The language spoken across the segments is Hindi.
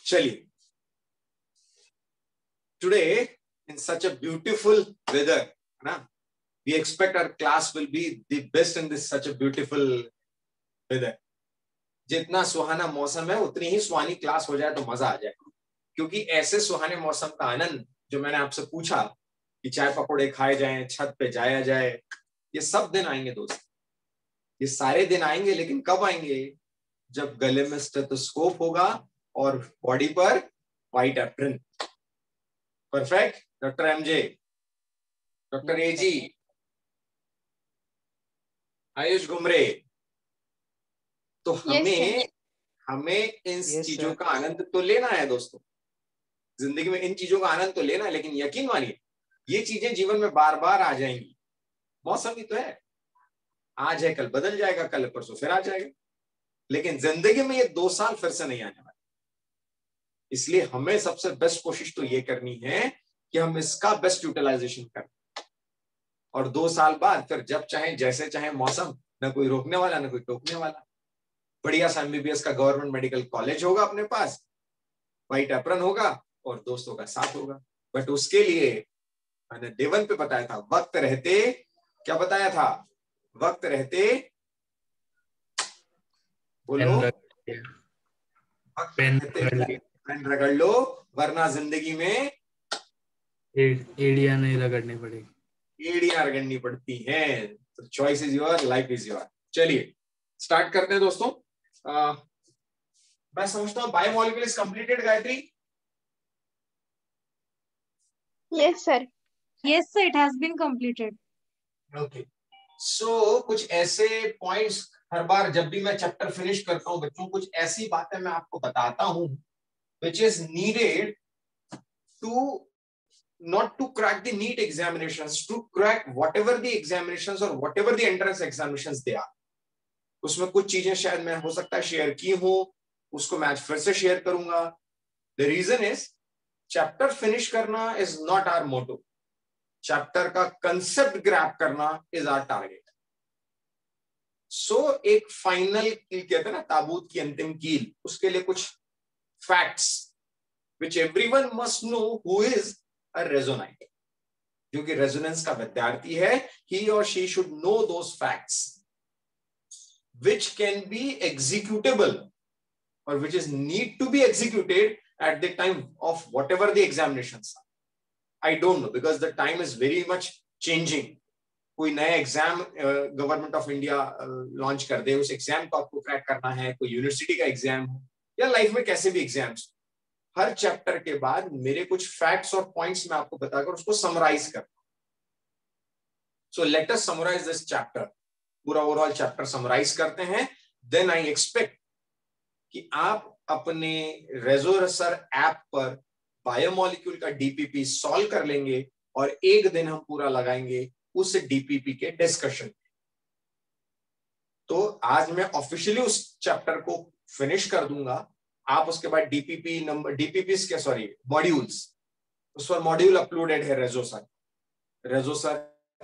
चलिए, today in such a beautiful weather, है ना, we expect our class will be the best in this such a beautiful weather. जितना सुहाना मौसम है उतनी ही सुहानी क्लास हो जाए तो मजा आ जाए, क्योंकि ऐसे सुहाने मौसम का आनंद जो मैंने आपसे पूछा कि चाय पकौड़े खाए जाएं, छत पे जाया जाए, ये सब दिन आएंगे दोस्त, ये सारे दिन आएंगे। लेकिन कब आएंगे? जब गले में स्टेथोस्कोप होगा और बॉडी पर white apron. Perfect doctor MJ, doctor AG, Ayush Ghumre. तो हमें इन चीजों का आनंद तो लेना है दोस्तों, जिंदगी में इन चीजों का आनंद तो लेना है। लेकिन यकीन मानिए ये चीजें जीवन में बार बार आ जाएंगी। मौसम ही तो है, आज है कल बदल जाएगा, कल परसों फिर आ जाएगा। लेकिन जिंदगी में ये 2 साल फिर से नहीं आने वाले। इसलिए हमें सबसे बेस्ट कोशिश तो ये करनी है कि हम इसका बेस्ट यूटिलाइजेशन करें, और 2 साल बाद फिर जब चाहे जैसे चाहे मौसम, ना कोई रोकने वाला ना कोई टोकने वाला। बढ़िया सा एमबीबीएस का गवर्नमेंट मेडिकल कॉलेज होगा अपने पास, व्हाइट एप्रन होगा और दोस्तों का साथ होगा। बट उसके लिए मैंने डे 1 पे बताया था, वक्त रहते, क्या बताया था? वक्त रहते बोलो, पेन रगड़ लो, वरना जिंदगी में एड़ियां नहीं रगड़नी पड़ेगी, एड़ियां रगड़नी पड़ती हैं। तो choice is your, life is your. चलिए स्टार्ट करते हैं दोस्तों। मैं समझता हूँ biomolecule is completed. Gayatri? Yes, sir. Yes, sir. It has been completed. Okay. So कुछ ऐसे पॉइंट्स हर बार जब भी मैं चैप्टर फिनिश करता हूँ बच्चों, कुछ ऐसी बातें मैं आपको बताता हूँ which is needed to not to crack the NEET examinations, to crack whatever the examinations or whatever the entrance examinations they are. उसमें कुछ चीजें शायद मैं हो सकता है शेयर की हूँ, उसको मैं आज फिर से शेयर करूंगा। The reason is chapter finish करना is not our motto, chapter का कंसेप्ट ग्रैब करना इज आवर टारगेट। सो एक फाइनल कील कहते हैं ना, ताबूत की अंतिम कील, उसके लिए कुछ facts which everyone must know who is a resonite. जो कि रेजोनेंस का विद्यार्थी है, ही और she should know those facts which can be executable or which is need to be executed at the time of whatever the examinations are. I don't know because the time is very much changing. कोई नया exam government of India launch कर दे, उस एग्जाम को आपको क्रैक करना है, कोई यूनिवर्सिटी का एग्जाम हो या लाइफ में कैसे भी एग्जाम्स, हर चैप्टर के बाद मेरे कुछ फैक्ट्स और पॉइंट्स मैं आपको बताकर उसको समराइज करता हूं। So let us summarise this chapter. पूरा ओवरऑल चैप्टर समराइज करते हैं, देन आई एक्सपेक्ट कि आप अपने रेजोरेसर ऐप पर बायोमोलिक्यूल का डीपीपी सॉल्व कर लेंगे और एक दिन हम पूरा लगाएंगे उस डीपीपी के डिस्कशन। तो आज मैं ऑफिशियली उस चैप्टर को फिनिश कर दूंगा। आप उसके बाद डीपीपी नंबर, डीपीपी के सॉरी मॉड्यूल्स, उस पर मॉड्यूल अपलोडेड है रेजोसर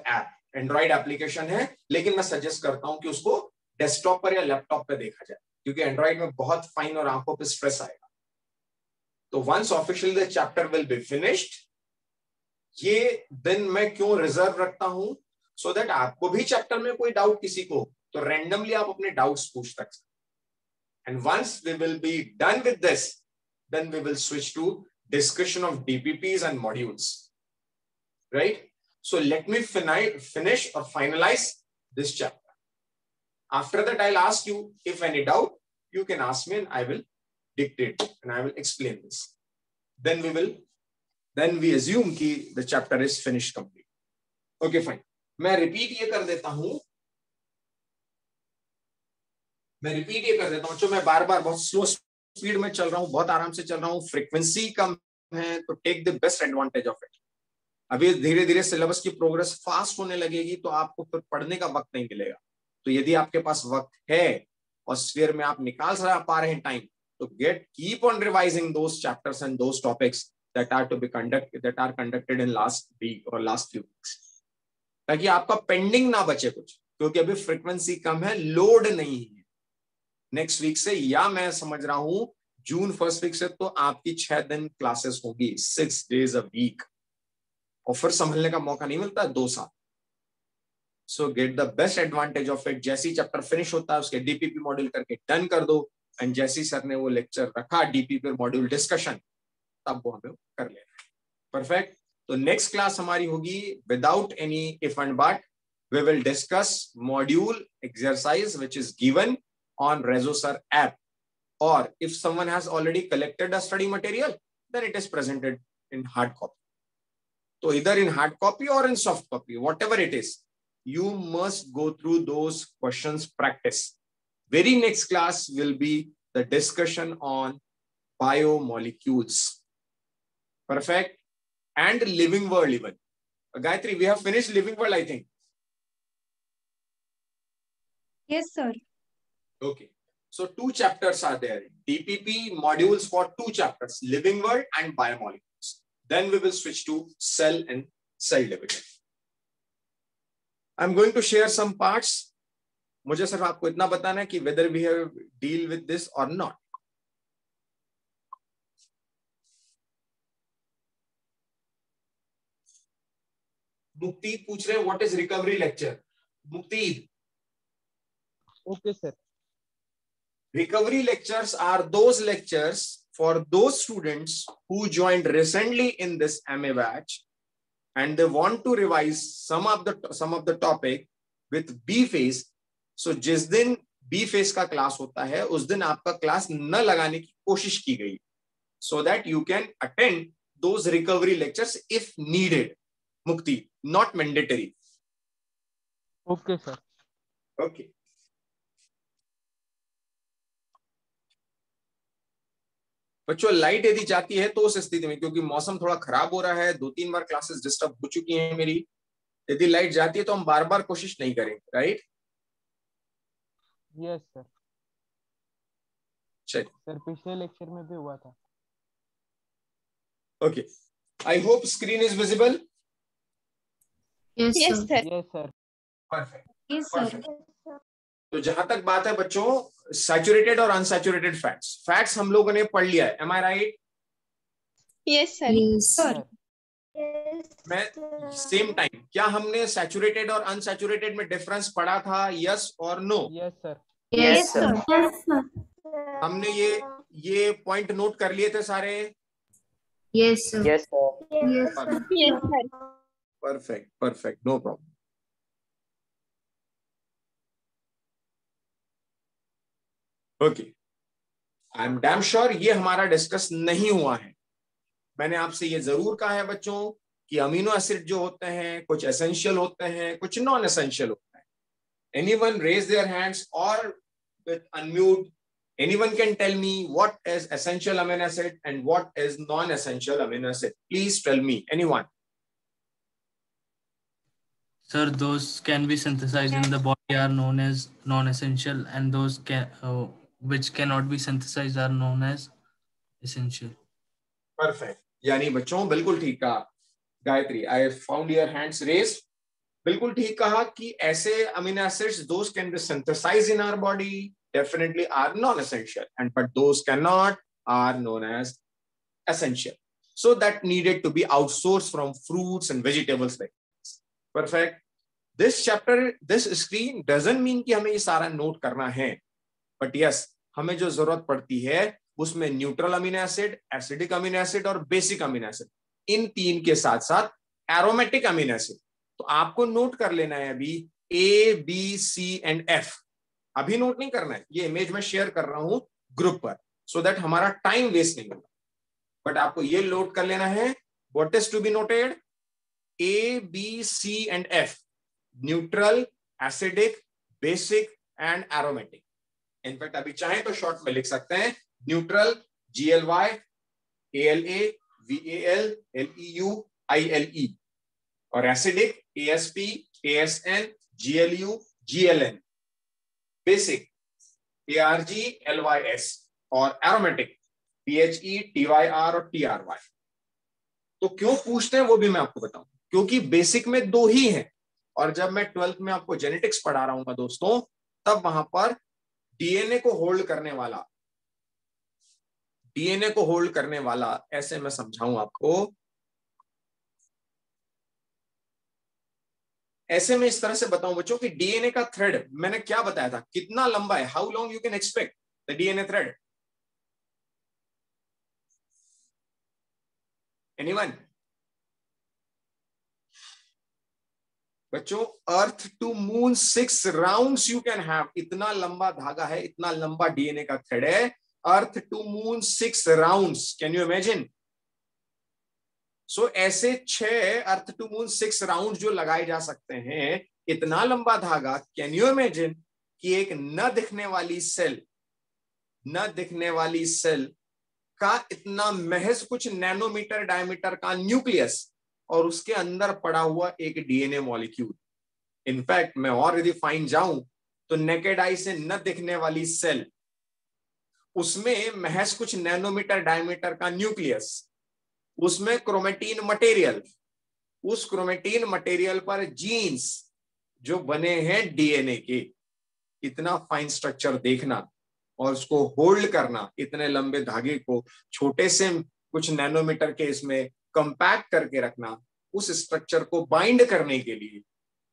ऐप, एंड्रॉइड एप्लीकेशन है, लेकिन मैं सजेस्ट करता हूं कि उसको डेस्कटॉप पर या लैपटॉप पर देखा जाए, क्योंकि एंड्रॉइड में बहुत फाइन और आंखों पे स्ट्रेस आएगा। तो once officially the chapter will be finished, ये दिन मैं क्यों रिजर्व रखता हूं, सो दैट आपको भी चैप्टर में कोई डाउट किसी को, तो रैंडमली आप अपने डाउट्स पूछ सकते। And once we will be done with this, then we will switch to discussion of DPPs and modules, right? So let me finish or finalize this chapter. After that, I'll ask you if any doubt, you can ask me and I will dictate and I will explain this. Then we assume कि the chapter is finished complete. Okay, fine. मैं repeat ये कर देता हूँ, जो मैं बार बार बहुत स्लो स्पीड में चल रहा हूँ, बहुत आराम से चल रहा हूँ, फ्रीक्वेंसी कम है, तो take the best advantage of it. अभी धीरे धीरे सिलेबस की प्रोग्रेस फास्ट होने लगेगी, तो आपको फिर पढ़ने का वक्त नहीं मिलेगा। तो यदि आपके पास वक्त है और स्फीयर में आप निकाल पा रहे हैं टाइम, तो keep on revising those chapters and those topics that are conducted in last week और लास्ट फ्यू वीक्स, ताकि आपका पेंडिंग ना बचे कुछ, क्योंकि अभी फ्रीक्वेंसी कम है, लोड नहीं है। नेक्स्ट वीक से, या मैं समझ रहा हूं जून फर्स्ट वीक से तो आपकी 6 दिन क्लासेस होगी, 6 days a week, और फिर संभलने का मौका नहीं मिलता 2 साल। सो get the best advantage of it. जैसी चैप्टर फिनिश होता है उसके डीपीपी मॉड्यूल करके डन कर दो, एंड जैसी सर ने वो लेक्चर रखा डीपीपी मॉड्यूल डिस्कशन, तब वो हमें कर लेना है। परफेक्ट। तो नेक्स्ट क्लास हमारी होगी without any if and but, we will discuss module exercise which is given on Rezosar app, or if someone has already collected a study material, then it is presented in hard copy. So either in hard copy or in soft copy, whatever it is, you must go through those questions practice. Very next class will be the discussion on biomolecules. Perfect. And living world even. Gayatri, we have finished living world, I think. Yes, sir. Okay. So 2 chapters are there. DPP modules for 2 chapters, living world and biomolecules. Then we will switch to cell and cell division. I'm going to share some parts. मुझे सिर्फ आपको इतना बताना है कि whether we have deal with this or not. मुक्ति पूछ रहे हैं what is recovery lecture. मुक्ति, Okay, sir. recovery lectures are those lectures for those students who joined recently in this MA batch and they want to revise some of the topic with B phase. So जिस दिन B phase का क्लास होता है उस दिन आपका क्लास न लगाने की कोशिश की गई, so that you can attend those recovery lectures if needed. Mukti, not mandatory. Okay, sir. Okay. बच्चों लाइट यदि जाती है तो उस स्थिति में, क्योंकि मौसम थोड़ा खराब हो रहा है, 2-3 बार क्लासेस डिस्टर्ब हो चुकी हैं मेरी, यदि लाइट जाती है तो हम बार बार कोशिश नहीं करेंगे, राइट? Yes, sir. चलिए, सर पिछले लेक्चर में भी हुआ था। Okay, I hope screen is visible. Yes, sir. Yes, sir. Perfect, Yes, sir. Perfect. तो जहां तक बात है बच्चों सैचुरेटेड और अनसैचुरेटेड फैट्स हम लोगों ने पढ़ लिया है, M I right? Yes, sir. Sir. मैं सेम टाइम, क्या हमने सैचुरेटेड और अनसैचुरेटेड में डिफरेंस पढ़ा था, यस और no? Yes, sir. Yes, sir. हमने ये पॉइंट नोट कर लिए थे सारे? Yes, sir. Yes, sir. Yes, sir. Perfect, perfect, no problem. Okay, I am damn sure ये हमारा डिस्कस नहीं हुआ है। मैंने आपसे ये जरूर कहा है बच्चों कि अमीनो एसिड जो होते हैं कुछ एसेंशियल होते हैं, कुछ नॉन एसेंशियल होते हैं। एनीवन रेज देयर हैंड्स और with unmute, anyone can tell me what is essential amino acid and what is non-essential amino acid? Please tell me, anyone. Sir, those can be synthesized in the body are known as non-essential, and those which cannot be synthesized are known as essential. Perfect. यानी बच्चों बिल्कुल ठीक कहा Gayatri, I found your hands raised. बिल्कुल ठीक कहा कि ऐसे amino acids those can be synthesized in our body, definitely are non-essential, and but those cannot are known as essential. So that needed to be outsourced from fruits and vegetables like this. Perfect. This chapter, this screen doesn't mean कि हमें ये सारा नोट करना है, but yes, हमें जो जरूरत पड़ती है उसमें neutral amino acid, acidic amino acid और बेसिक अमीनो एसिड, इन 3 के साथ साथ एरोमेटिक अमीनो एसिड। तो आपको नोट कर लेना है अभी A, B, C and F। अभी नोट नहीं करना है, ये इमेज में शेयर कर रहा हूं ग्रुप पर, सो दैट हमारा टाइम वेस्ट नहीं होगा। बट आपको ये नोट कर लेना है, what is to be noted? A, B, C and F, neutral, acidic, basic and aromatic. In fact अभी चाहे तो शॉर्ट में लिख सकते हैं, neutral GLY, ALA, VAL, LEU, ILE, और acidic ASP, ASN, GLU, GLN, basic ARG, LYS, और एरोमेटिक PHE, TYR और TRY। तो क्यों पूछते हैं वो भी मैं आपको बताऊं, क्योंकि बेसिक में 2 ही हैं, और जब मैं 12th में आपको जेनेटिक्स पढ़ा रहा हूं दोस्तों, तब वहां पर DNA को होल्ड करने वाला डीएनए को होल्ड करने वाला, ऐसे मैं समझाऊं आपको, ऐसे में इस तरह से बताऊं बच्चों कि डीएनए का थ्रेड मैंने क्या बताया था, कितना लंबा है, how long you can expect the DNA thread, anyone? बच्चों earth to moon 6 rounds you can have, इतना लंबा धागा है, इतना लंबा डीएनए का थ्रेड है, earth to moon 6 rounds, can you imagine? So ऐसे 6 अर्थ टू मून 6 राउंड जो लगाए जा सकते हैं, इतना लंबा धागा, कैन यू इमेजिन कि एक न दिखने वाली सेल, न दिखने वाली सेल का इतना महज कुछ नैनोमीटर डायमीटर का न्यूक्लियस और उसके अंदर पड़ा हुआ एक डीएनए मॉलिक्यूल। इनफैक्ट मैं और यदि फाइन जाऊं तो नेकेड आई से न दिखने वाली सेल, उसमें महज कुछ नैनोमीटर डायमीटर का न्यूक्लियस, उसमें क्रोमेटीन मटेरियल, उस क्रोमेटीन मटेरियल पर जीन्स जो बने हैं डीएनए के, इतना फाइन स्ट्रक्चर देखना और उसको होल्ड करना, इतने लंबे धागे को छोटे से कुछ नैनोमीटर के इसमें कंपैक्ट करके रखना, उस स्ट्रक्चर को बाइंड करने के लिए,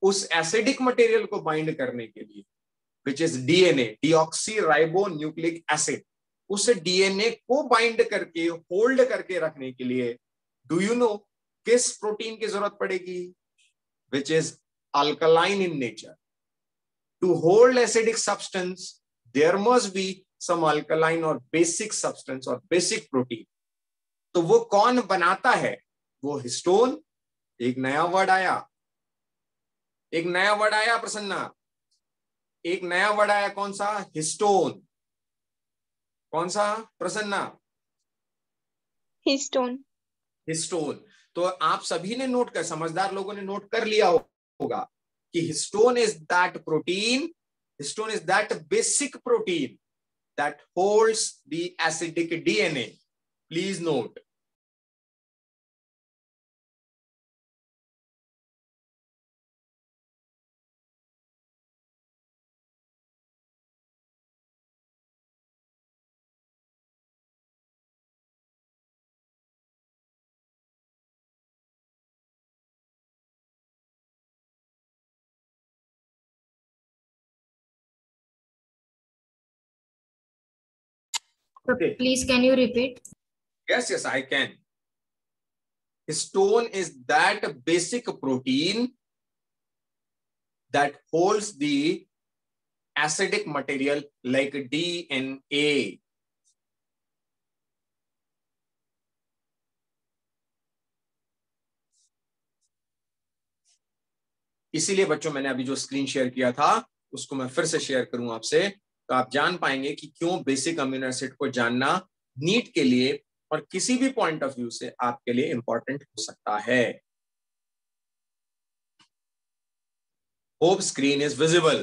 उस एसिडिक मटेरियल को बाइंड करने के लिए, which is DNA, deoxyribonucleic acid, उस डीएनए को बाइंड करके होल्ड करके रखने के लिए डू यू नो किस प्रोटीन की जरूरत पड़ेगी? Which is alkaline in nature. To hold acidic substance there must be some alkaline or basic substance or basic protein। तो वो कौन बनाता है? वो हिस्टोन। एक नया वर्ड आया, एक नया वर्ड आया प्रसन्ना, एक नया वर्ड आया, कौन सा? हिस्टोन। कौन सा प्रसन्ना? हिस्टोन। हिस्टोन। तो आप सभी ने नोट कर, समझदार लोगों ने नोट कर लिया होगा कि histone is that protein, histone is that basic protein that holds the acidic DNA. Please note. Okay. Please, can you repeat? Yes, yes, I can. Histone is that basic protein that holds the acidic material like DNA. इसीलिए बच्चों मैंने अभी जो स्क्रीन शेयर किया था उसको मैं फिर से शेयर करूं आपसे, तो आप जान पाएंगे कि क्यों बेसिक अमीनो एसिड को जानना नीट के लिए और किसी भी पॉइंट ऑफ व्यू से आपके लिए इंपॉर्टेंट हो सकता है। Hope screen is visible.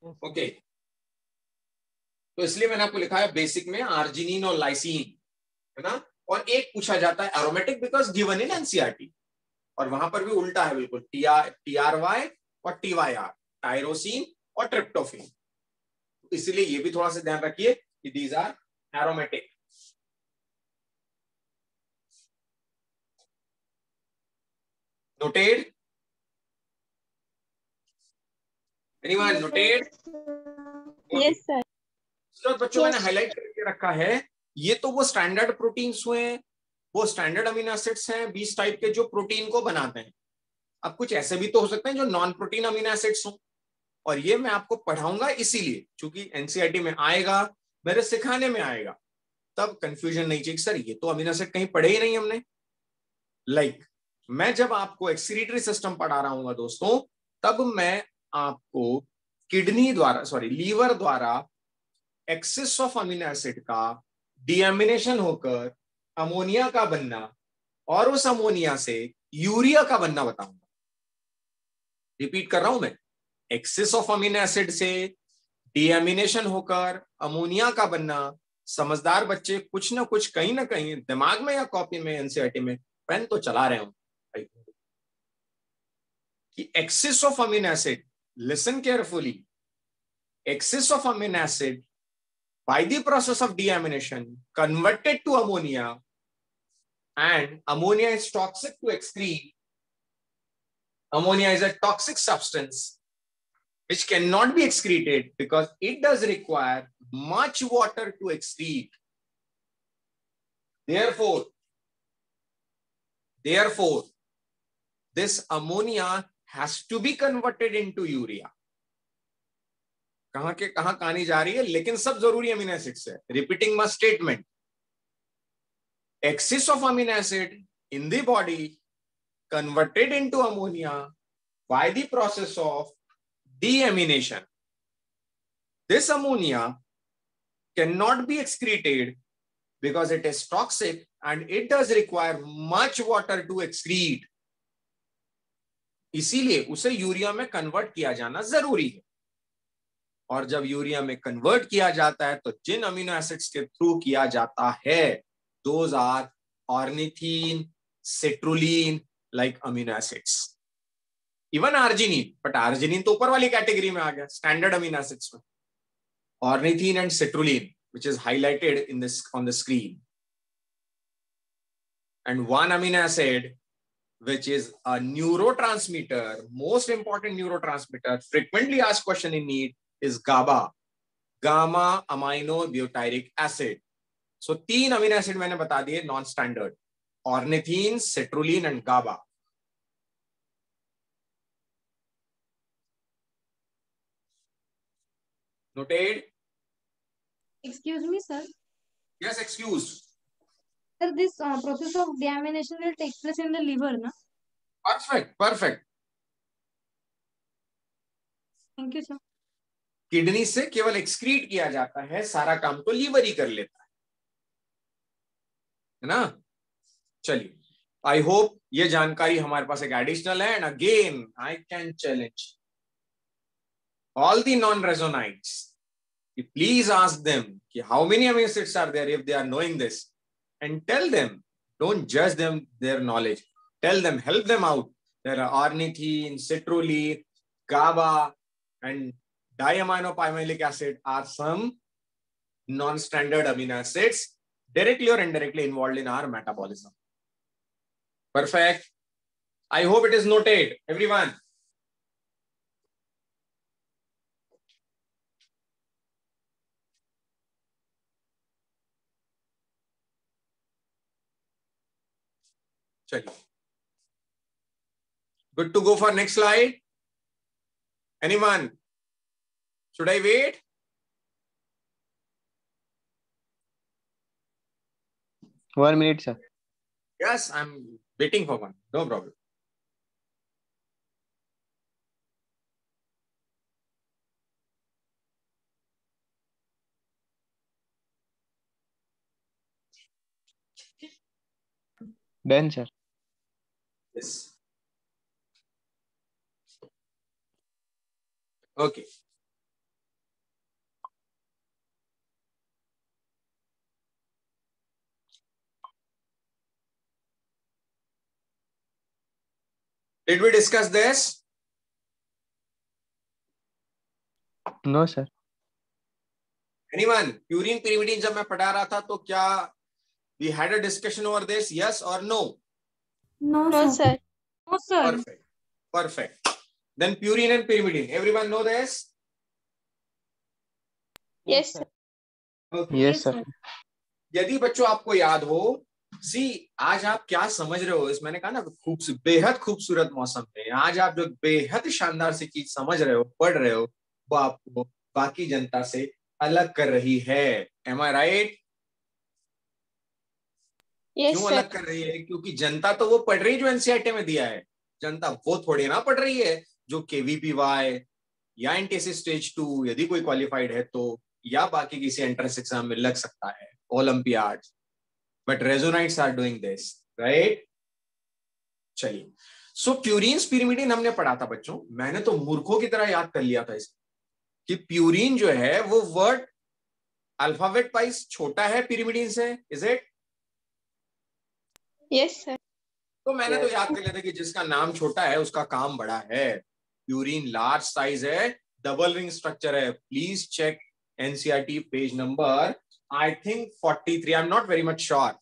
Okay, तो इसलिए मैंने आपको लिखा है बेसिक में आर्जिनिन और लाइसिन, है ना। और एक पूछा जाता है aromatic because given in NCERT, और वहां पर भी उल्टा है बिल्कुल, टीआरवाई और टीवाईआर, टायरोसिन और ट्रिप्टोफेन। इसलिए ये भी थोड़ा सा ध्यान रखिए कि these are aromatic. Noted? Anyone noted? Yes sir. तो बच्चों मैंने हाईलाइट करके रखा है, ये तो वो स्टैंडर्ड प्रोटीन्स हुए हैं, वो स्टैंडर्ड अमीनो एसिड्स हैं 20 टाइप के जो प्रोटीन को बनाते हैं। अब कुछ ऐसे भी तो हो सकते हैं जो नॉन प्रोटीन अमीनो एसिड्स हों, और ये मैं आपको पढ़ाऊंगा इसीलिए क्योंकि एनसीईआरटी में आएगा, मेरे सिखाने में आएगा, तब कंफ्यूजन नहीं चाहिए सर ये तो अमीनो एसिड कहीं पढ़े ही नहीं हमने। लाइक मैं जब आपको एक्सक्रीटरी सिस्टम पढ़ा रहा हूँ दोस्तों, तब मैं आपको किडनी द्वारा, सॉरी लीवर द्वारा एक्सेस ऑफ अमीनो एसिड का डीएमिनेशन होकर अमोनिया का बनना और उस अमोनिया से यूरिया का बनना बताऊंगा। रिपीट कर रहा हूं मैं, एक्सेस ऑफ अमीनो एसिड से डीएमिनेशन होकर अमोनिया का बनना। समझदार बच्चे कुछ ना कुछ कहीं ना कहीं दिमाग में या कॉपी में एनसीईआरटी में पेन तो चला रहे हो कि excess of amino acid, listen carefully, excess of amino acid by the process of deamination converted to ammonia, and ammonia is toxic to excrete. Ammonia is a toxic substance which cannot be excreted because it does require much water to excrete. Therefore, this ammonia has to be converted into urea. कहां के कहां कहानी जा रही है, लेकिन सब जरूरी अमीनो एसिड्स है. Repeating my statement. Excess of amino acid in the body converted into ammonia by the process of deamination. This ammonia cannot be excreted because it is toxic and it does require much water to excrete. इसीलिए उसे यूरिया में कन्वर्ट किया जाना जरूरी है. और जब यूरिया में कन्वर्ट किया जाता है तो जिन अमीनो एसिड्स के थ्रू किया जाता है, those are ornithine, citrulline like amino acids. Even arginine, but arginine तो ऊपर वाली कैटेगरी में आ गया, स्टैंडर्ड अमीनो एसिड्स में. Ornithine and citrulline, which is highlighted in this on the screen. And one amino acid which is a neurotransmitter, most important neurotransmitter, frequently asked question in NEET, is GABA, gamma amino butyric acid. So 3 amino acid मैंने बता दिए non standard, ornithine, citrulline and GABA. Noted? Excuse me, sir. Yes, excuse. Sir, this process of deamination will take place in the liver, na? Perfect, perfect. Thank you, sir. Kidney से केवल एक्सक्रीट किया जाता है, सारा काम तो लीवर ही कर लेता है ना. चलिए, आई होप ये जानकारी हमारे पास एक एडिशनल है. And again I can challenge all the non resonites, please ask them कि how many amino acids are there if they are knowing this, and tell them, don't जज them their knowledge, tell them, help them out. There are ornithine, citrulline, GABA and diaminopyruvic acid are some non-standard amino acids directly or indirectly involved in our metabolism. Perfect. I hope it is noted, everyone. Chaliye. Good to go for next slide. Anyone? Should I wait? One minute, sir. Yes, I'm waiting for one. No problem. Done, sir. Yes. Okay. Did we discuss this? No, sir. Anyone? Purine pyrimidine जब मैं पढ़ा रहा था तो क्या we had a discussion over this? Yes or no? No, sir. No, sir. Perfect. Perfect. Then purine and pyrimidine. Everyone know this? Yes, sir. Okay. Yes, sir. यदि बच्चों आपको याद हो, आज आप क्या समझ रहे हो, इस मैंने कहा ना बेहद खूबसूरत मौसम में आज आप जो बेहद शानदार सी चीज समझ रहे हो, पढ़ रहे हो, वो आपको बाकी जनता से अलग कर रही है. Am I right? Yes, क्यों sir. अलग कर रही है? क्योंकि जनता तो वो पढ़ रही है जो एनसीईआरटी में दिया है. जनता वो थोड़ी ना पढ़ रही है जो केवीपीवाई या एनटीएससी स्टेज 2 यदि कोई क्वालिफाइड है तो, या बाकी किसी एंट्रेंस एग्जाम में लग सकता है, olympiad. But resonites are doing this, right? चलिए, सो प्यूरिन पिरिमिडिन हमने पढ़ा था बच्चों. मैंने तो मूर्खों की तरह याद कर लिया था इसे कि प्यूरिन जो है वो वर्ड अल्फाबेट वाइज छोटा है पिरिमिडिन से. Is it? Yes, sir. तो मैंने तो याद कर लिया था कि जिसका नाम छोटा है उसका काम बड़ा है. प्यूरिन लार्ज साइज है, डबल रिंग स्ट्रक्चर है. Please check NCERT page number I think 43, I am not very much sure,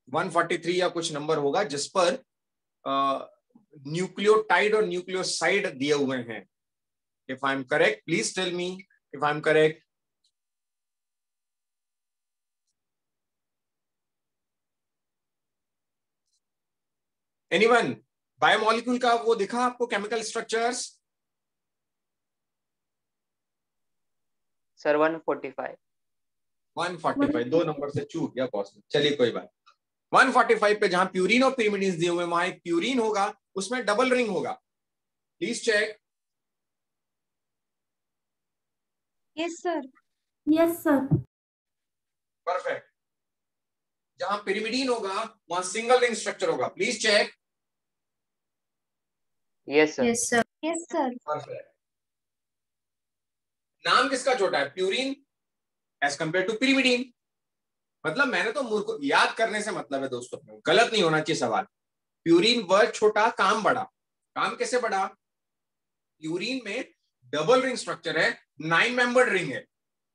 143 या कुछ नंबर होगा, जिस पर न्यूक्लियोटाइड और न्यूक्लियोसाइड दिए हुए हैं. If I am correct, please tell me if I am correct. Anyone? Biomolecule का वो दिखा आपको केमिकल स्ट्रक्चर्स? सर 145. 145 दो नंबर से चूक गया बॉस. चलिए कोई बात. 145 पे जहां प्यूरिन और पिरिमिडीन दिए हुए, वहां एक प्यूरिन होगा, उसमें डबल रिंग होगा. Please check. Yes sir. Yes, sir. Perfect. जहां पिरिमिडीन होगा वहां सिंगल रिंग स्ट्रक्चर होगा. Please check. Yes, sir. Yes, sir. Yes sir. Perfect. नाम किसका छोटा है? Purine as compared to pyrimidine. मतलब मैंने तो मूर्ख, याद करने से मतलब है दोस्तों, गलत नहीं होना चाहिए सवाल. प्यूरिन वर्ड छोटा, काम बड़ा. काम कैसे बड़ा? प्यूरिन में डबल रिंग स्ट्रक्चर है, 9 मेंबर्ड रिंग है,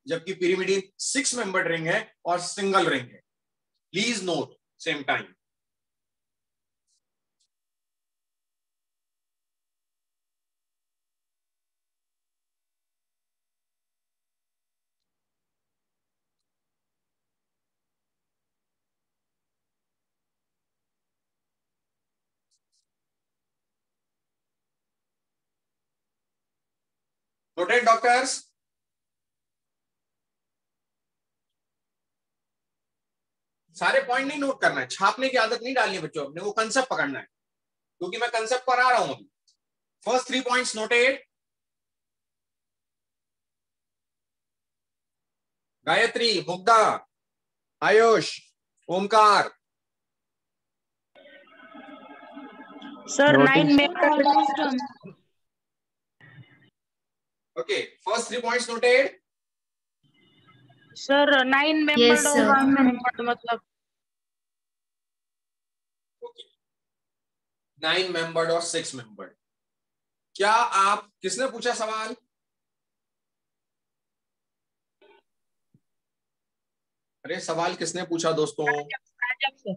जबकि पिरिमिडीन 6 मेंबर्ड रिंग है और सिंगल रिंग है. Please note same time. Noted doctors? सारे पॉइंट नहीं नोट करना है, छापने की आदत नहीं डालनी बच्चों, अपने वो कंसेप्ट पकड़ना है, क्योंकि मैं कंसेप्ट पर आ रहा हूं. First 3 points noted. Gayatri, Mugdha, Ayush, Omkar. Sir Noted. 9 members. Almost done. Okay, first 3 points noted. Sir 9 members Yes, और sir. 1 member मतलब 9 मेंबर्ड और 6 मेंबर्ड. क्या आप, किसने पूछा सवाल? अरे सवाल किसने पूछा दोस्तों? प्राजक्त सर.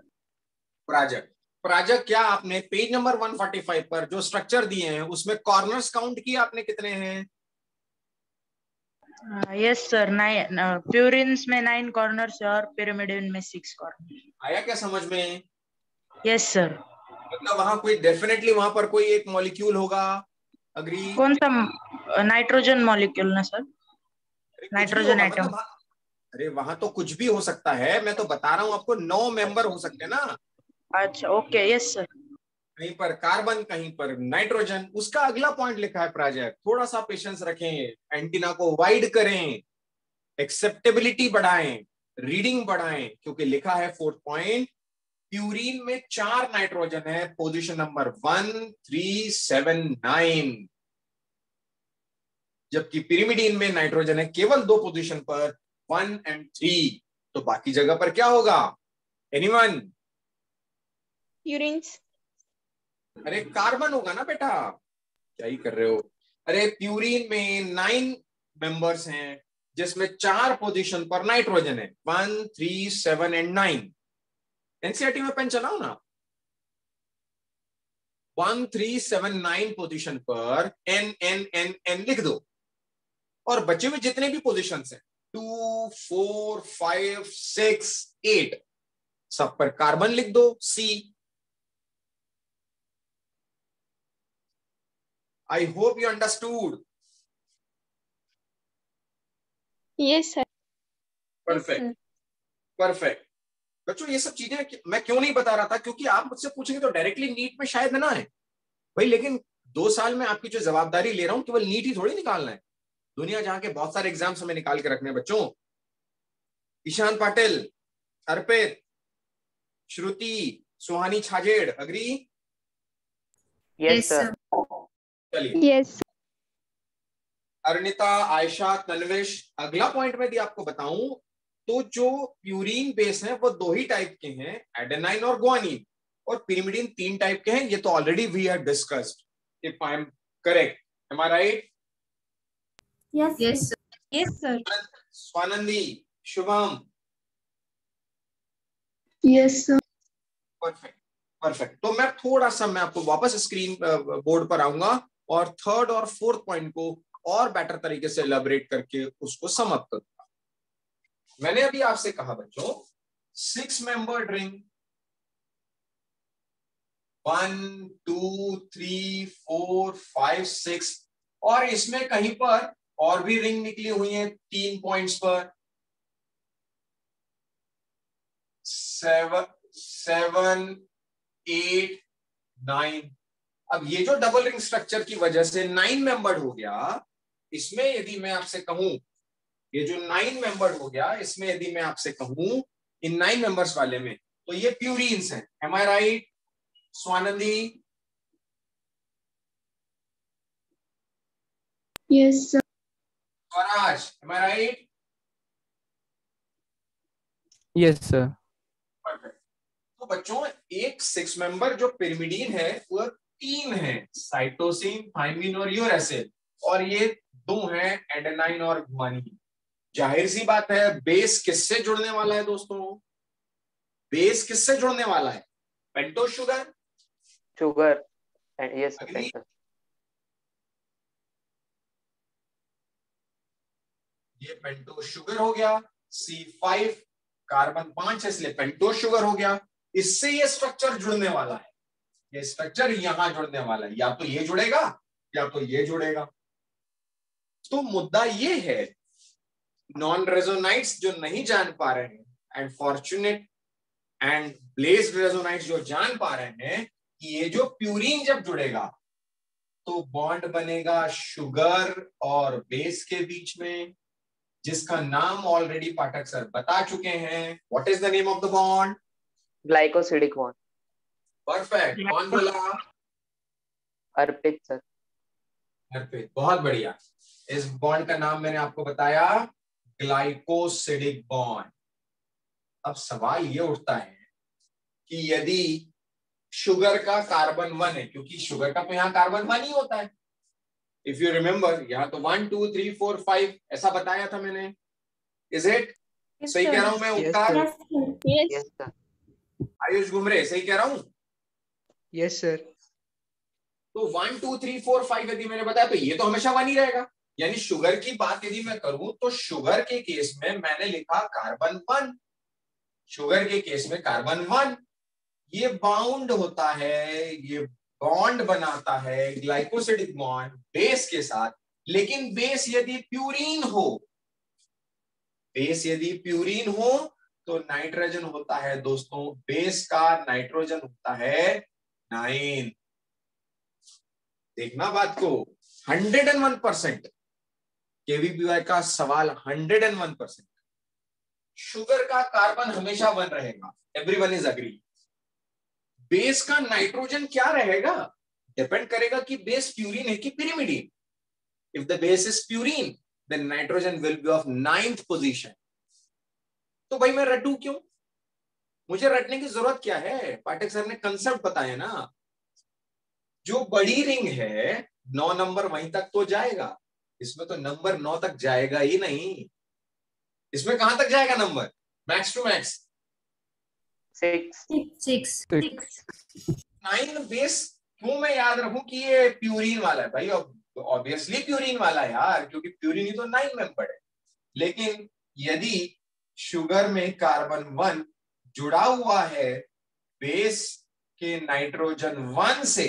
प्राजक्त. प्राजक्त, क्या आपने पेज नंबर 145 पर जो स्ट्रक्चर दिए हैं उसमें कॉर्नर्स काउंट किए आपने कितने हैं? Yes sir. 9 प्यूरिन्स में 9 कॉर्नर्स और पिरामिडिन में 6 कॉर्नर. आया क्या समझ में? Yes sir. मतलब वहां कोई डेफिनेटली वहां पर कोई एक मॉलिक्यूल होगा. अग्री? कौन सा? नाइट्रोजन मॉलिक्यूल ना सर? Nitrogen atom. अरे वहां तो कुछ भी हो सकता है, मैं तो बता रहा हूं आपको, 9 मेंबर हो सकते हैं ना. अच्छा ओके. Yes sir. कहीं पर कार्बन, कहीं पर नाइट्रोजन. उसका अगला पॉइंट लिखा है प्राजक्त, थोड़ा सा पेशेंस रखें, एंटीना को वाइड करें, एक्सेप्टेबिलिटी बढ़ाएं, रीडिंग बढ़ाएं, क्योंकि लिखा है 4th पॉइंट, प्यूरिन में 4 नाइट्रोजन है, पोजीशन नंबर 1, 3, 7, 9, जबकि पिरिमिडीन में नाइट्रोजन है केवल 2 पोजीशन पर, 1 और 3. तो बाकी जगह पर क्या होगा? एनीवन? प्यूरिन्स. अरे कार्बन होगा ना बेटा, क्या ही कर रहे हो. अरे प्यूरिन में 9 मेंबर्स हैं, जिसमें 4 पोजीशन पर नाइट्रोजन है, 1, 3, 7 और 9. एनसीईआरटी में पेन चलाओ ना. 1, 3, 7, 9 पोजीशन पर एन एन एन एन लिख दो, और बचे हुए जितने भी पोजीशंस हैं 2, 4, 5, 6, 8 सब पर कार्बन लिख दो, C. I hope you understood. Yes, sir. Perfect. Perfect. बच्चों ये सब चीजें मैं क्यों नहीं बता रहा था, क्योंकि आप मुझसे पूछेंगे तो डायरेक्टली नीट में शायद ना है भाई, लेकिन 2 साल में आपकी जो जवाबदारी ले रहा हूं, केवल नीट ही थोड़ी निकालना है, दुनिया जहां के बहुत सारे एग्जाम्स हमें निकाल के रखने हैं बच्चों. ईशान पाटिल, अर्पित, श्रुति, सुहानी छाजेड़. अग्री? Yes, sir. चलिए. Yes. अरुणिता, आयशा, तन्विश. अगला पॉइंट में यदि आपको बताऊं तो जो प्यूरिन बेस है वो 2 ही टाइप के हैं, एडेनाइन और गुआनिन, और पिरिमिडीन 3 टाइप के हैं. ये तो already we have discussed. If I am correct, am I right? Yes. Yes sir. Swanandi, Shubham? Yes, sir. Perfect, perfect. तो मैं आपको वापस स्क्रीन बोर्ड पर आऊंगा और थर्ड और फोर्थ पॉइंट को और बेटर तरीके से एलैबोरेट करके उसको समाप्त करूंगा। मैंने अभी आपसे कहा बच्चों 6 मेंबर्ड रिंग, 1 2 3 4 5 6, और इसमें कहीं पर और भी रिंग निकली हुई है 3 पॉइंट्स पर, 7 8 9। अब ये जो डबल रिंग स्ट्रक्चर की वजह से 9 मेंबर्ड हो गया, इसमें यदि मैं आपसे कहूं, ये जो 9 मेंबर्ड हो गया, इसमें यदि मैं आपसे कहूं इन 9 मेंबर्स वाले में, तो ये प्यूरीन्स हैं। Am I right Swanandi? Yes, sir. Swaraj, am I right? Yes, sir. Perfect. तो बच्चों एक 6 मेंबर जो पिरिमिडीन है वो 3 है, साइटोसिन, थाइमिन और यूरेसिल, और ये 2 हैं, एडेनाइन और गुआनिन। जाहिर सी बात है बेस किससे जुड़ने वाला है दोस्तों? बेस किससे जुड़ने वाला है? Pentose sugar? Sugar. And yes, sir. अग्नि? Pentose. ये पेंटोस शुगर हो गया, C5 कार्बन 5 है इसलिए पेंटोस शुगर हो गया। इससे ये स्ट्रक्चर जुड़ने वाला है, ये स्ट्रक्चर यहां जुड़ने वाला है, या तो ये जुड़ेगा या तो ये जुड़ेगा। तो मुद्दा ये है, नॉन रेजोनाइट्स जो नहीं जान पा रहे हैं एंड फॉर्चुनेट एंड ब्लेस्ड रेजोनाइट्स जो जान पा रहे हैं कि ये जो प्यूरीन जब जुड़ेगा तो बॉन्ड बनेगा शुगर और बेस के बीच में, जिसका नाम ऑलरेडी पाठक सर बता चुके हैं। What is the name of the bond? Glycosidic bond. Perfect. कौन बोला? Arpit, sir. अर्पित, बहुत बढ़िया। इस बॉन्ड का नाम मैंने आपको बताया ग्लाइकोसिडिक बॉन्ड। अब सवाल ये उठता है कि यदि शुगर का कार्बन 1 है, क्योंकि शुगर का तो यहाँ कार्बन 1 ही होता है, इफ यू रिमेम्बर, यहाँ तो 1 2 3 4 5 ऐसा बताया था मैंने। Is it? सही कह रहा हूं मैं? ओंकार, Yes. Yes, sir. Ayush Ghumare, सही कह रहा हूं? Yes, sir. तो 1 2 3 4 5 यदि मैंने बताया तो ये तो हमेशा 1 ही रहेगा। यानी शुगर की बात यदि मैं करूं तो शुगर के केस में मैंने लिखा कार्बन 1, शुगर के केस में कार्बन 1, ये बाउंड होता है, ये बॉन्ड बनाता है ग्लाइकोसिडिक बॉन्ड बेस के साथ। लेकिन बेस यदि प्यूरीन हो, बेस यदि प्यूरीन हो तो नाइट्रोजन होता है दोस्तों, बेस का नाइट्रोजन होता है 9। देखना बात को, 101% केवीपीवाई का सवाल 101%। शुगर का कार्बन हमेशा 1 रहेगा, एवरीवन इज अग्री। बेस का नाइट्रोजन क्या रहेगा? डिपेंड करेगा कि बेस प्यूरीन है कि pyrimidine. If the base is purine then nitrogen will be of 9th position. तो भाई मैं रटूं क्यों? मुझे रटने की जरूरत क्या है? पाठक सर ने कंसेप्ट बताया ना, जो बड़ी रिंग है 9 नंबर वहीं तक तो जाएगा, इसमें तो नंबर 9 तक जाएगा ही नहीं। इसमें कहां तक जाएगा number? Max to max 6. 9 base. क्यों मैं याद रखूं कि ये प्यूरीन वाला है? भाई ऑब्वियसली प्यूरीन वाला है यार, क्योंकि प्यूरीन ही तो 9 मेंबर है। लेकिन यदि शुगर में कार्बन 1 जुड़ा हुआ है बेस के नाइट्रोजन 1 से,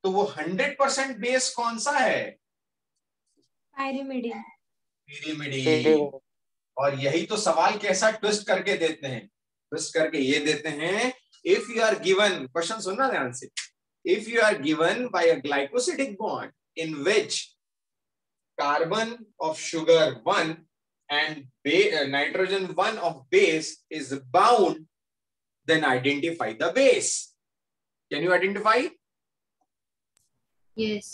तो वो 100% बेस कौन सा है? pyrimidine. पिरिमिडीन। और यही तो सवाल कैसा ट्विस्ट करके देते हैं, ट्विस्ट करके ये देते हैं, if you are given, question सुनना ध्यान से, if you are given by a glycosidic bond in which carbon of sugar 1 and nitrogen 1 of base is bound, then identify the base. Can you identify? Yes.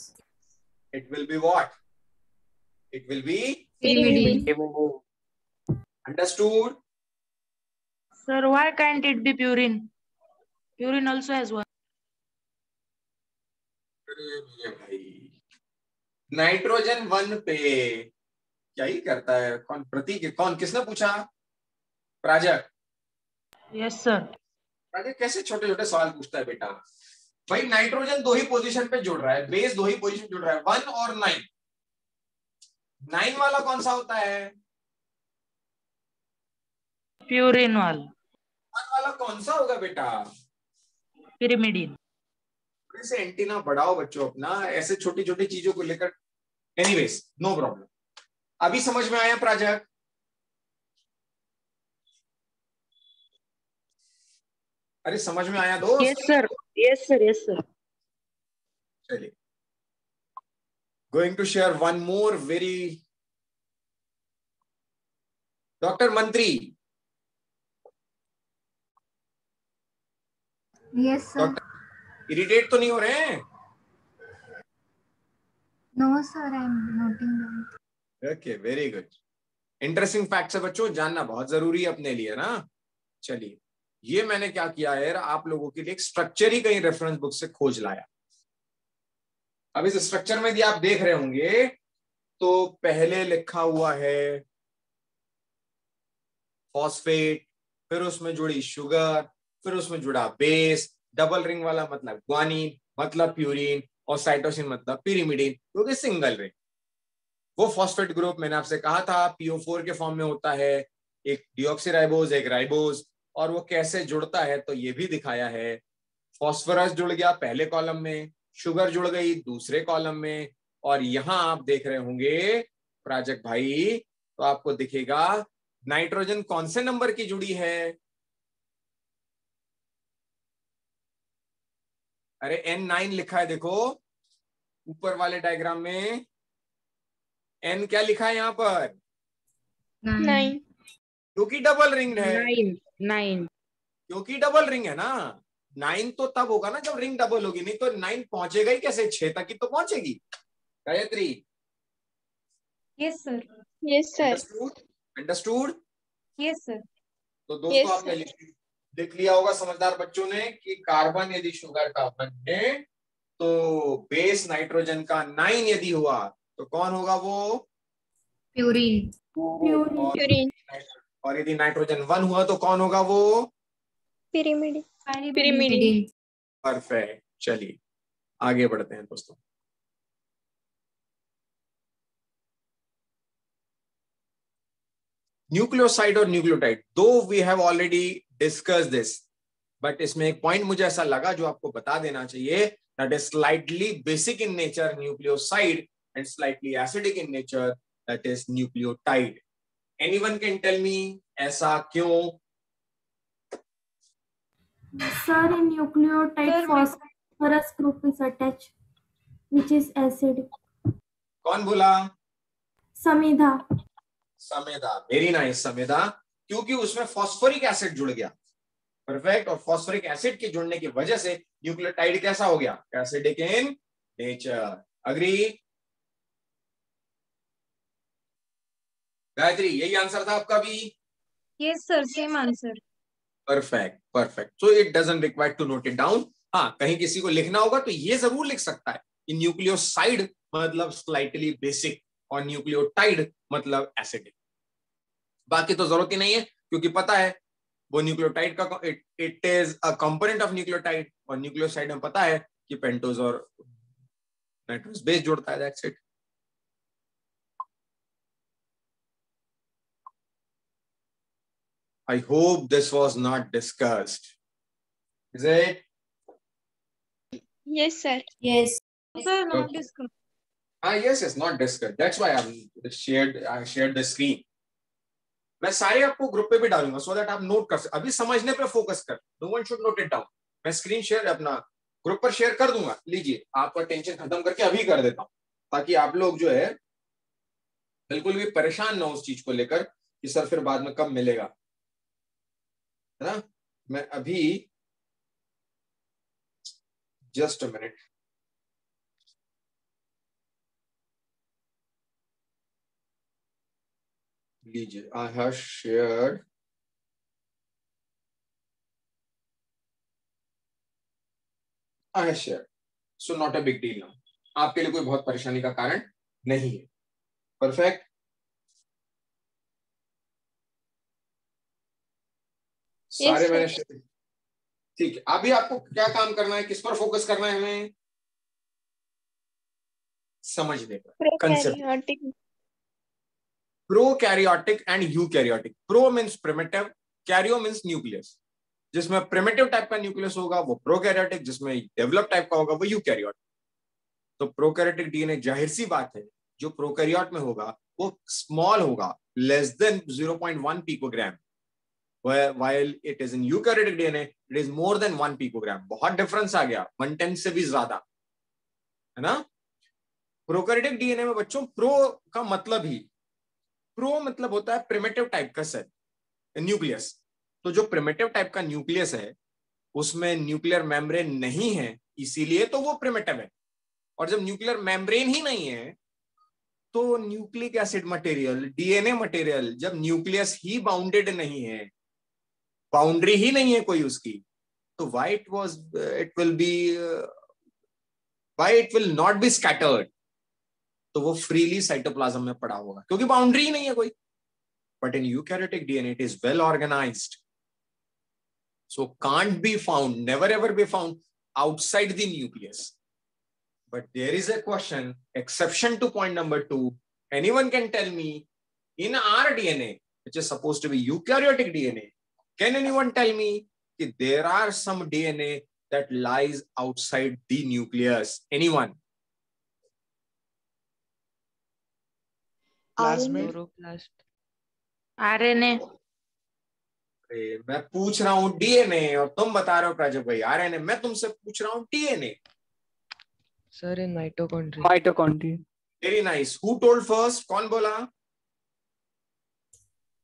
It will be what? It will be Pyrimidine. understood. Sir, why can't it be purine? Purine also has 1. अरे मेरे भाई, नाइट्रोजन 1 पे क्या ही करता है कौन? प्रतीक? कौन? किसने पूछा? प्राजक? Yes sir. प्राजक कैसे छोटे छोटे सवाल पूछता है बेटा? भाई नाइट्रोजन 2 ही पोजीशन पे जुड़ रहा है, बेस 2 ही पोजीशन जुड़ रहा है, 1 और 9। 9 वाला कौन सा होता है? प्यूरिन वाला। 1 वाला कौन सा होगा बेटा? पिरिमिडीन। से एंटीना बढ़ाओ बच्चों अपना, ऐसे छोटी छोटी चीजों को लेकर। Anyways, no problem. अभी समझ में आया प्राजक? अरे समझ में आया दोस्त? Yes sir, yes sir, yes sir. चलिए, going to share one more very. Doctor Mantri? Yes, sir. Doctor irritate तो नहीं हो रहे हैं? No, sir, I am noting down. Okay, very good. Interesting facts है बच्चों, जानना बहुत जरूरी है अपने लिए ना। चलिए, ये मैंने क्या किया है, आप लोगों के लिए एक स्ट्रक्चर ही कहीं रेफरेंस बुक से खोज लाया। अब इस स्ट्रक्चर में यदि आप देख रहे होंगे तो पहले लिखा हुआ है फॉस्फेट, फिर उसमें जुड़ी शुगर, फिर उसमें जुड़ा बेस, डबल रिंग वाला मतलब ग्वानिन मतलब प्यूरिन, और साइटोसिन मतलब पिरिमिडिन, क्योंकि सिंगल रिंग। वो फॉस्फेट ग्रुप मैंने आपसे कहा था PO4 के फॉर्म में होता है, एक डीऑक्सीराइबोज एक राइबोज। और वो कैसे जुड़ता है तो ये भी दिखाया है। फॉस्फोरस जुड़ गया पहले कॉलम में, शुगर जुड़ गई दूसरे कॉलम में, और यहां आप देख रहे होंगे प्राजक भाई, तो आपको दिखेगा नाइट्रोजन कौन से नंबर की जुड़ी है? अरे N9 लिखा है, देखो ऊपर वाले डायग्राम में N क्या लिखा है यहाँ पर? 9. क्योंकि डबल रिंग है। 9 क्योंकि डबल रिंग है ना। 9 तो तब होगा ना जब रिंग डबल होगी, नहीं तो 9 पहुंचेगा ही कैसे? 6 तक ही तो पहुंचेगी। Gayatri? Yes, sir. Yes, sir. Understood? Yes, sir. तो दोस्तों Yes, आपने लिख लिया होगा समझदार बच्चों ने कि कार्बन यदि शुगर का बने तो बेस नाइट्रोजन का 9 यदि हुआ तो कौन होगा वो? Purine. Purine. और यदि नाइट्रोजन 1 हुआ तो कौन होगा वो? Pyrimidine. Pyrimidine. परफेक्ट। चलिए आगे बढ़ते हैं दोस्तों। न्यूक्लियोसाइड और nucleotide, though we have already discuss this, but इसमें एक पॉइंट मुझे ऐसा लगा जो आपको बता देना चाहिए, that is slightly basic in nature nucleoside and slightly acidic in nature, that is nucleotide. Anyone can tell me ऐसा क्यों? Sir, in nucleotide, Sir, phosphorus group is attached, which is acidic. कौन बोला? Samidha. समेदा, वेरी नाइस समेदा, क्योंकि उसमें फॉस्फोरिक एसिड जुड़ गया। परफेक्ट। और फॉस्फोरिक एसिड के जुड़ने की वजह से न्यूक्लियोटाइड कैसा हो गया? Acidic in nature. Agree? Gayatri, यही आंसर था आपका भी? Yes, sir. Same answer. Perfect perfect. So it doesn't require to note it down. हाँ, कहीं किसी को लिखना होगा तो ये जरूर लिख सकता है कि न्यूक्लियोसाइड मतलब स्लाइटली बेसिक और न्यूक्लियोटाइड मतलब एसिडिक। बाकी तो जरूरत ही नहीं है, क्योंकि पता है वो न्यूक्लियोटाइड का it is a component of nucleotide, और न्यूक्लियोसाइड में पता है कि पेंटोज और नाइट्रोस बेस जोड़ता है। That's it. I hope this was not discussed. Is it? Yes, sir. Yes. Sir, not Okay. discussed. Yes, not discussed. That's why I shared the screen. मैं सारे आपको ग्रुप पे भी डालूंगा so that आप नोट कर सकते। अभी समझने पे फोकस कर, no one should note it down. मैं स्क्रीन शेयर अपना ग्रुप पर शेयर कर दूंगा। लीजिए, आपका टेंशन खत्म करके अभी कर देता हूँ, ताकि आप लोग जो है बिल्कुल भी परेशान ना हो उस चीज को लेकर कि सर फिर बाद में कब मिलेगा, है ना। मैं अभी जस्ट अ मिनट, लीजिए, I have shared so not a big deal now. आपके लिए कोई बहुत परेशानी का कारण नहीं है। परफेक्ट। सारे मैंने ठीक है। अभी आपको क्या काम करना है, किस पर फोकस करना है हमें? समझने पर, concept. Prokaryotic and eukaryotic. Pro means primitive, Cairo means nucleus. जिसमें प्रिमिटिव टाइप का न्यूक्लियस होगा वो प्रोकैरियोटिक, जिसमें डेवलप टाइप का होगा वो यूकैरियोटिक। तो प्रोकैरियोटिक डीएनए जाहिर सी बात है जो प्रोकैरियोट में होगा वो स्मॉल होगा, less than 0.1 picogram, while it is in eukaryotic DNA it is more than 1 picogram। बहुत डिफरेंस आ गया, 1/10 से भी ज्यादा, है ना। प्रोकैरियोटिक डीएनए में बच्चों प्रो का मतलब ही, प्रो मतलब होता है प्रिमिटिव टाइप का सेल, न्यूक्लियस। तो जो प्रिमिटिव टाइप का न्यूक्लियस है उसमें न्यूक्लियर मेम्ब्रेन नहीं है, इसीलिए तो वो प्रिमिटिव है। और जब न्यूक्लियर मेम्ब्रेन ही नहीं है तो nucleic acid material, DNA material, जब न्यूक्लियस ही बाउंडेड नहीं है, बाउंड्री ही नहीं है कोई उसकी, तो why it will not be scattered, तो वो फ्रीली साइटोप्लाज्म में पड़ा होगा क्योंकि बाउंड्री ही नहीं है कोई। But in eukaryotic DNA it is well organised, so can't be found, never ever be found outside the nucleus. But there is a question, exception to point number 2. Anyone can tell me, in our DNA, which is supposed to be eukaryotic DNA, can anyone tell me that there are some DNA that lies outside the nucleus? Anyone? Chloroplast. RNA। मैं पूछ रहा हूं डीएनए और तुम बता रहे हो प्राजक भाई आरएनए। मैं तुमसे पूछ रहा हूं DNA. Sir, in mitochondria. Mitochondria. Very nice. Who told first? कौन बोला?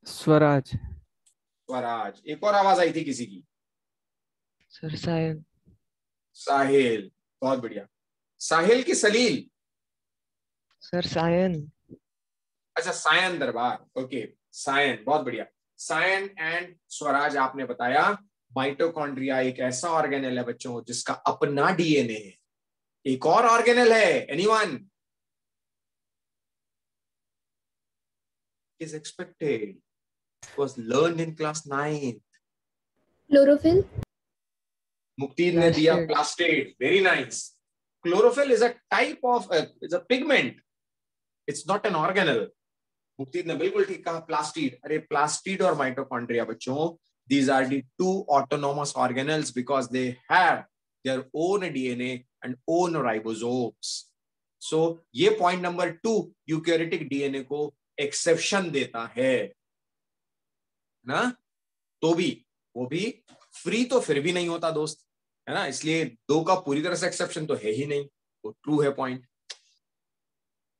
स्वराज। स्वराज। एक और आवाज आई थी किसी की। सर साहिल। साहिल, बहुत बढ़िया। साहिल की सलील? सर सायन। अच्छा, सायन दरबार, ओके सायन, बहुत बढ़िया। सायन एंड स्वराज आपने बताया माइटोकॉन्ड्रिया एक ऐसा ऑर्गेनेल है बच्चों जिसका अपना डीएनए है। एक और ऑर्गेनेल है, anyone? is expected, was learned in class 9. Chlorophyll. Muktid ने दिया plastid, very nice. Chlorophyll is a type of, is a pigment, it's not an organelle. Muktid ने बिल्कुल ठीक कहा, प्लास्टिड। अरे प्लास्टिड और माइटोकॉन्ड्रिया बच्चों, these are the two autonomous organelles because they have their own DNA and own ribosomes. So ये पॉइंट नंबर 2 यूकैरियोटिक डीएनए को एक्सेप्शन देता है ना। तो भी वो भी फ्री तो फिर भी नहीं होता दोस्त, है ना। इसलिए 2 का पूरी तरह से एक्सेप्शन तो है ही नहीं, वो ट्रू है पॉइंट।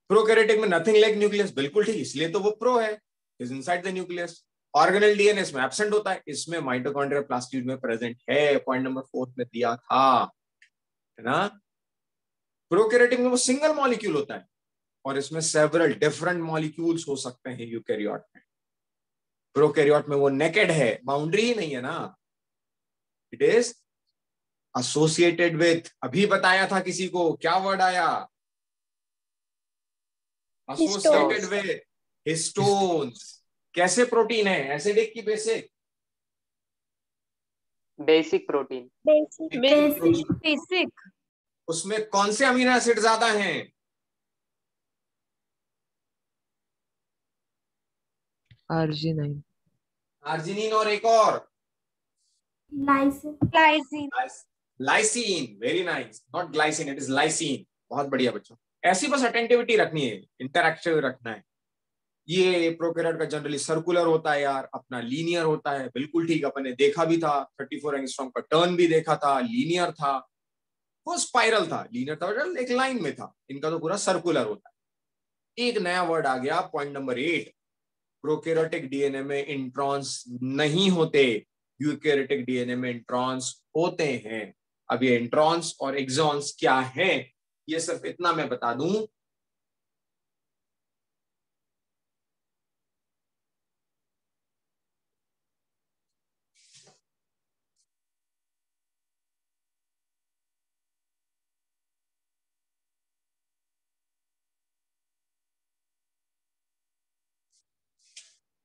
प्रोकैरियोटिक में नथिंग लाइक न्यूक्लियस, बिल्कुल ठीक, इसलिए तो वो प्रो है, is inside the nucleus. Organelle DNA इसमें एब्सेंट होता है, इसमें माइटोकॉन्ड्रिया प्लास्टिड में प्रेजेंट है, पॉइंट नंबर 4 में दिया था, है ना। प्रोकैरियोटिक में वो सिंगल मॉलिक्यूल होता है और इसमें सेवरल डिफरेंट मॉलिक्यूल्स हो सकते हैं यूकैरियोट में। प्रोकैरियोट में वो नेकेड है, बाउंड्री ही नहीं है ना, इट इज एसोसिएटेड विथ, अभी बताया था किसी को, क्या वर्ड आया? Associated with histones. कैसे प्रोटीन है? एसिडिक की बेसिक? Basic protein. बेसिक। उसमें कौन से अमीनो एसिड ज्यादा हैं? आर्जिनाइन। आर्जिनिन और एक और lysine. Very nice, not glycine, it is lysine. बहुत बढ़िया बच्चों, ऐसी बस अटेंटिविटी रखनी है, इंटरैक्टिव रखना है। ये प्रोकैरियोट का जनरली सर्कुलर होता है यार, अपना लीनियर होता है, बिल्कुल ठीक, अपन ने देखा भी था, 34 एंगस्ट्रॉम का टर्न भी देखा था, लीनियर था, वो स्पाइरल था, लीनियर था, एक लाइन में था। इनका तो पूरा सर्कुलर होता है। एक नया वर्ड आ गया, पॉइंट नंबर 8, प्रोकैरियोटिक डीएनए में इंट्रॉन्स नहीं होते, यूकैरियोटिक डीएनए में इंट्रॉन्स होते हैं। अब ये इंट्रॉन्स और एक्सॉन्स क्या हैं, ये सिर्फ इतना मैं बता दूं,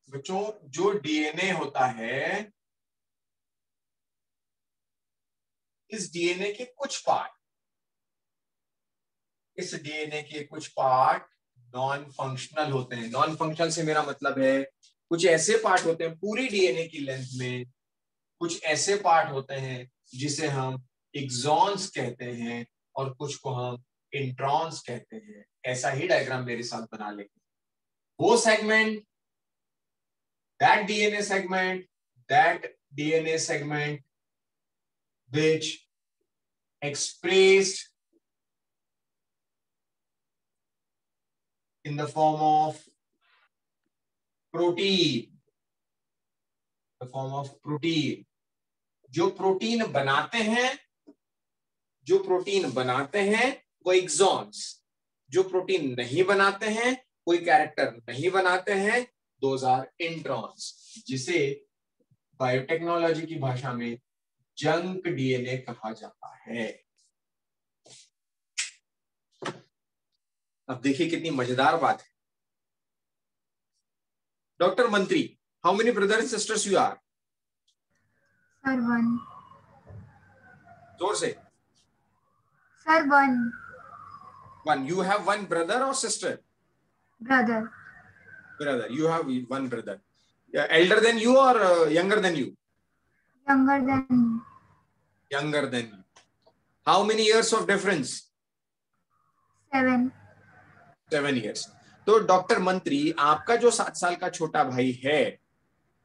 बच्चों जो डीएनए होता है इस डीएनए के कुछ पार्ट, इस डीएनए के कुछ पार्ट नॉन फंक्शनल होते हैं। नॉन फंक्शनल से मेरा मतलब है कुछ ऐसे पार्ट होते हैं पूरी डीएनए की लेंथ में, कुछ ऐसे पार्ट होते हैं जिसे हम एक्सॉन्स कहते हैं और कुछ को हम इंट्रॉन्स कहते हैं। ऐसा ही डायग्राम मेरे साथ बना लेंगे। वो segment, that DNA segment which expressed in the form of protein, जो प्रोटीन बनाते हैं वो एक्सॉन्स, जो प्रोटीन नहीं बनाते हैं, कोई कैरेक्टर नहीं बनाते हैं, दोज आर इंट्रॉन्स, जिसे बायोटेक्नोलॉजी की भाषा में जंक डीएनए कहा जाता है। अब देखिए कितनी मजेदार बात है। Doctor Mantri, how many brothers and sisters you are? Sir, one. जोर से। Sir, one. One. You have one brother or sister? Brother. Brother. You have one brother. Elder than you or younger than you? Younger than me. Younger than you. How many years of difference? 7. 7 years. तो डॉक्टर मंत्री, आपका जो 7 साल का छोटा भाई है,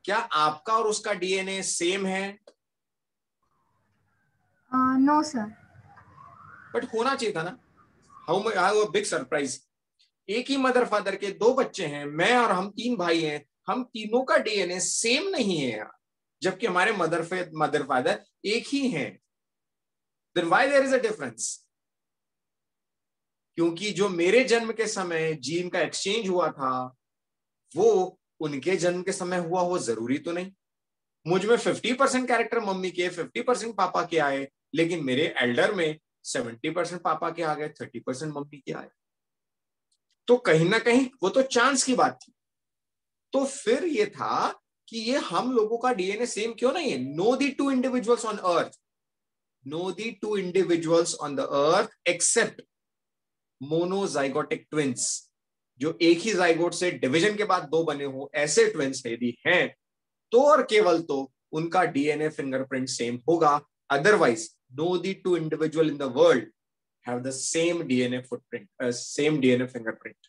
क्या आपका और उसका डीएनए सेम है? No, sir. बट होना चाहिए था ना। How big surprise. एक ही मदर फादर के 2 बच्चे हैं, मैं और हम 3 भाई हैं, हम तीनों का डीएनए सेम नहीं है यार, जबकि हमारे मदर फादर एक ही हैं। Then why there is a difference? क्योंकि जो मेरे जन्म के समय जीन का एक्सचेंज हुआ था वो उनके जन्म के समय हुआ हो जरूरी तो नहीं। मुझ में 50% कैरेक्टर मम्मी के, 50% पापा के आए, लेकिन मेरे एल्डर में 70% पापा के आ गए, 30% मम्मी के आए। तो कहीं ना कहीं वो तो चांस की बात थी। तो फिर ये था कि ये हम लोगों का डीएनए सेम क्यों नहीं है? No the two individuals on earth, no the two individuals on the earth except monozygotic twins, जो एक ही जाइगोट से डिवीजन के बाद 2 बने हो, ऐसे ट्विंस यदि हैं तो और केवल तो उनका डीएनए फिंगरप्रिंट सेम होगा। Otherwise no the two individual in the world have the same DNA footprint, same DNA fingerprint.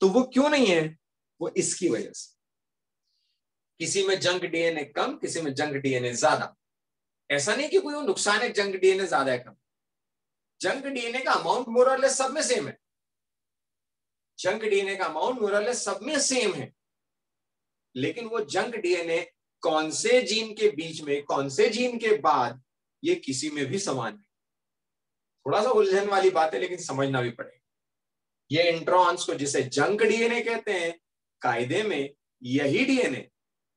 तो वो क्यों नहीं है? वो इसकी वजह से, किसी में जंक डीएनए कम, किसी में जंक डीएनए ज्यादा। ऐसा नहीं कि कोई नुकसान है जंक डीएनए ज्यादा है कम। जंक डीएनए का अमाउंट मोर और लेस सब में सेम है। जंक डीएनए का अमाउंट मोर और लेस सब में सेम है, लेकिन वो जंक डीएनए कौन से जीन के बीच में, कौन से जीन के बाद, ये किसी में भी समान है। थोड़ा सा उलझन वाली बात है, लेकिन समझना भी पड़ेगा। ये इंट्रॉन्स को जिसे जंक डीएनए कहते हैं, कायदे में यही डीएनए,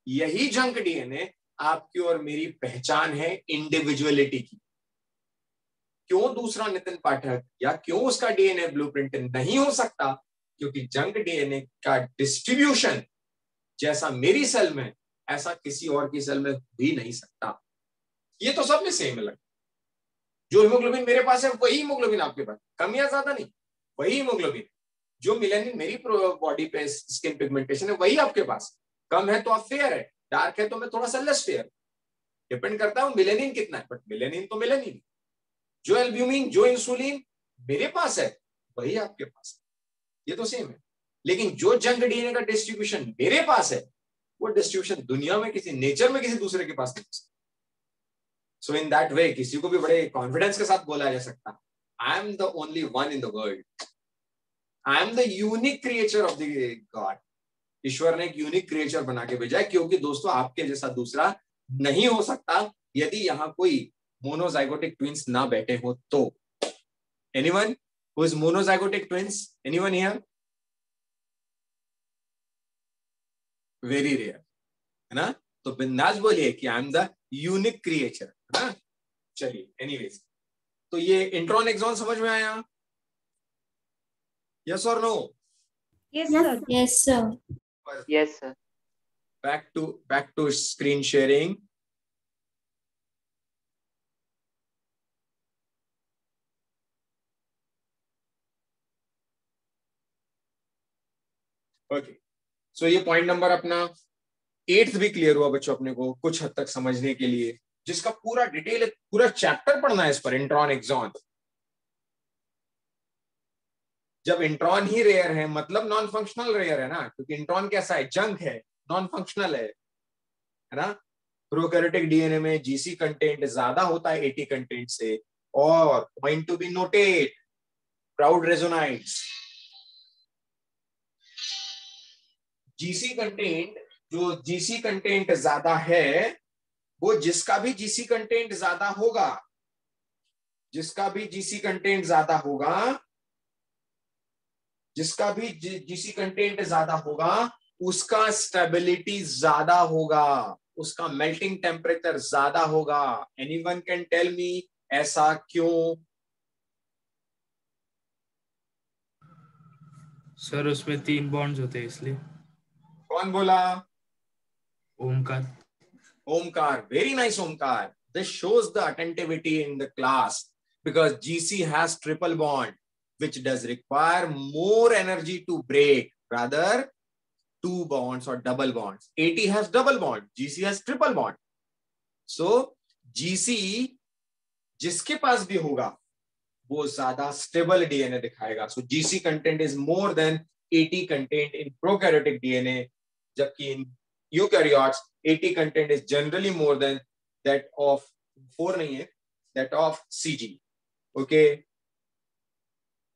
यही जंक डीएनए आपकी और मेरी पहचान है इंडिविजुअलिटी की। क्यों दूसरा नितिन पाठक या क्यों उसका डीएनए ब्लूप्रिंट नहीं हो सकता? क्योंकि जंक डीएनए का डिस्ट्रीब्यूशन जैसा मेरी सेल में, ऐसा किसी और की सेल में भी नहीं सकता। ये तो सब में सेम है। जो हीमोग्लोबिन मेरे पास है वही हीमोग्लोबिन आपके पास, कम या ज्यादा नहीं, वही हीमोग्लोबिन। जो मिलेनिन मेरी बॉडी पे स्किन पिगमेंटेशन है वही आपके पास। कम है तो आप फेयर है, डार्क है तो मैं थोड़ा सा लेस फेयर। डिपेंड करता है मिलेनिन कितना है, बट मिलेनिन तो मिलेनिन। जो एल्ब्यूमिन, जो इंसुलिन मेरे पास है वही आपके पास है, ये तो सेम है। लेकिन जो जंक डीएनए का डिस्ट्रीब्यूशन मेरे पास है, वो डिस्ट्रीब्यूशन दुनिया में किसी, नेचर में किसी दूसरे के पास नहीं। सो इन दैट वे किसी को भी बड़े कॉन्फिडेंस के साथ बोला जा सकता, I am the only one in the world, I am the unique creature of the God. ईश्वर ने एक यूनिक क्रिएचर बना के भेजा है, क्योंकि दोस्तों आपके जैसा दूसरा नहीं हो सकता यदि यहां कोई मोनोजाइगोटिक ट्विंस ना बैठे हो तो। Anyone who is monozygotic twins? Anyone here? Very rare है ना। तो बिंदास बोलिए कि I am the unique creature, है ना। चलिए एनीवेज, तो ये इंट्रॉन एक्सॉन समझ में आया? यस और no? Yes, sir. Yes, sir. Yes, sir. Back to screen sharing. Okay, so ये पॉइंट नंबर अपना 8th भी क्लियर हुआ बच्चों अपने को कुछ हद तक समझने के लिए, जिसका पूरा डिटेल पूरा चैप्टर पढ़ना है इस पर, इंट्रॉन एक्सॉन। जब इंट्रॉन ही रेयर है मतलब नॉन फंक्शनल रेयर है ना, क्योंकि इंट्रॉन कैसा है, जंक है, नॉन फंक्शनल है ना। प्रोकैरियोटिक डीएनए में जीसी कंटेंट ज्यादा होता है 80 कंटेंट से, और point to be noted, proud resonites, GC content, जो जीसी कंटेंट ज्यादा है वो जिसका भी जीसी कंटेंट ज्यादा होगा, जिसका भी जीसी कंटेंट ज्यादा होगा, जिसका भी जीसी कंटेंट ज्यादा होगा उसका स्टेबिलिटी ज्यादा होगा, उसका मेल्टिंग टेम्परेचर ज्यादा होगा। एनीवन कैन टेल मी ऐसा क्यों? सर उसमें 3 बॉन्ड्स होते हैं इसलिए। कौन बोला? Omkar. Omkar, very nice Omkar. This shows the attentivity in the class because GC has triple bond, which does require more energy to break, rather 2 bonds or double bonds. AT has double bond, GC has triple bond. So GC जिसके पास भी होगा वो ज्यादा स्टेबल डीएनए दिखाएगा. So GC content is more than AT content in prokaryotic DNA, जबकि in eukaryotes AT content is generally more than that of 4 नहीं है, that of CG. Okay.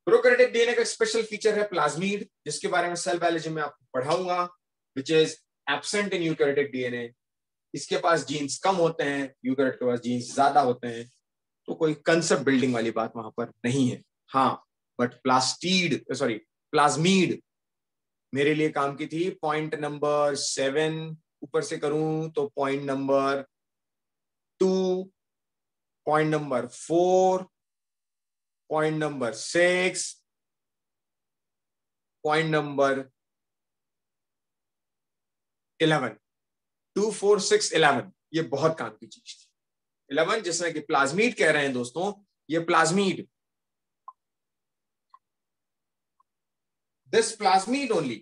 Prokaryotic DNA का स्पेशल फीचर है प्लाज्मिड, जिसके बारे में सेल बायोलॉजी में आपको पढ़ाऊंगा, which is absent in eukaryotic DNA. इसके पास जीन्स कम होते हैं, यूकैरियोट के पास जीन्स ज्यादा होते हैं, तो कोई कंसेप्ट बिल्डिंग वाली बात वहां पर नहीं है. हाँ, बट प्लाज्मिड मेरे लिए काम की थी. पॉइंट नंबर 7 ऊपर से करूं तो point number 2, point number 4, point number 6, point number 11. 2, 4, 6, 11 ये बहुत काम की चीज थी. 11 जिसमें कि प्लाज्मिड कह रहे हैं दोस्तों, ये plasmid, this plasmid only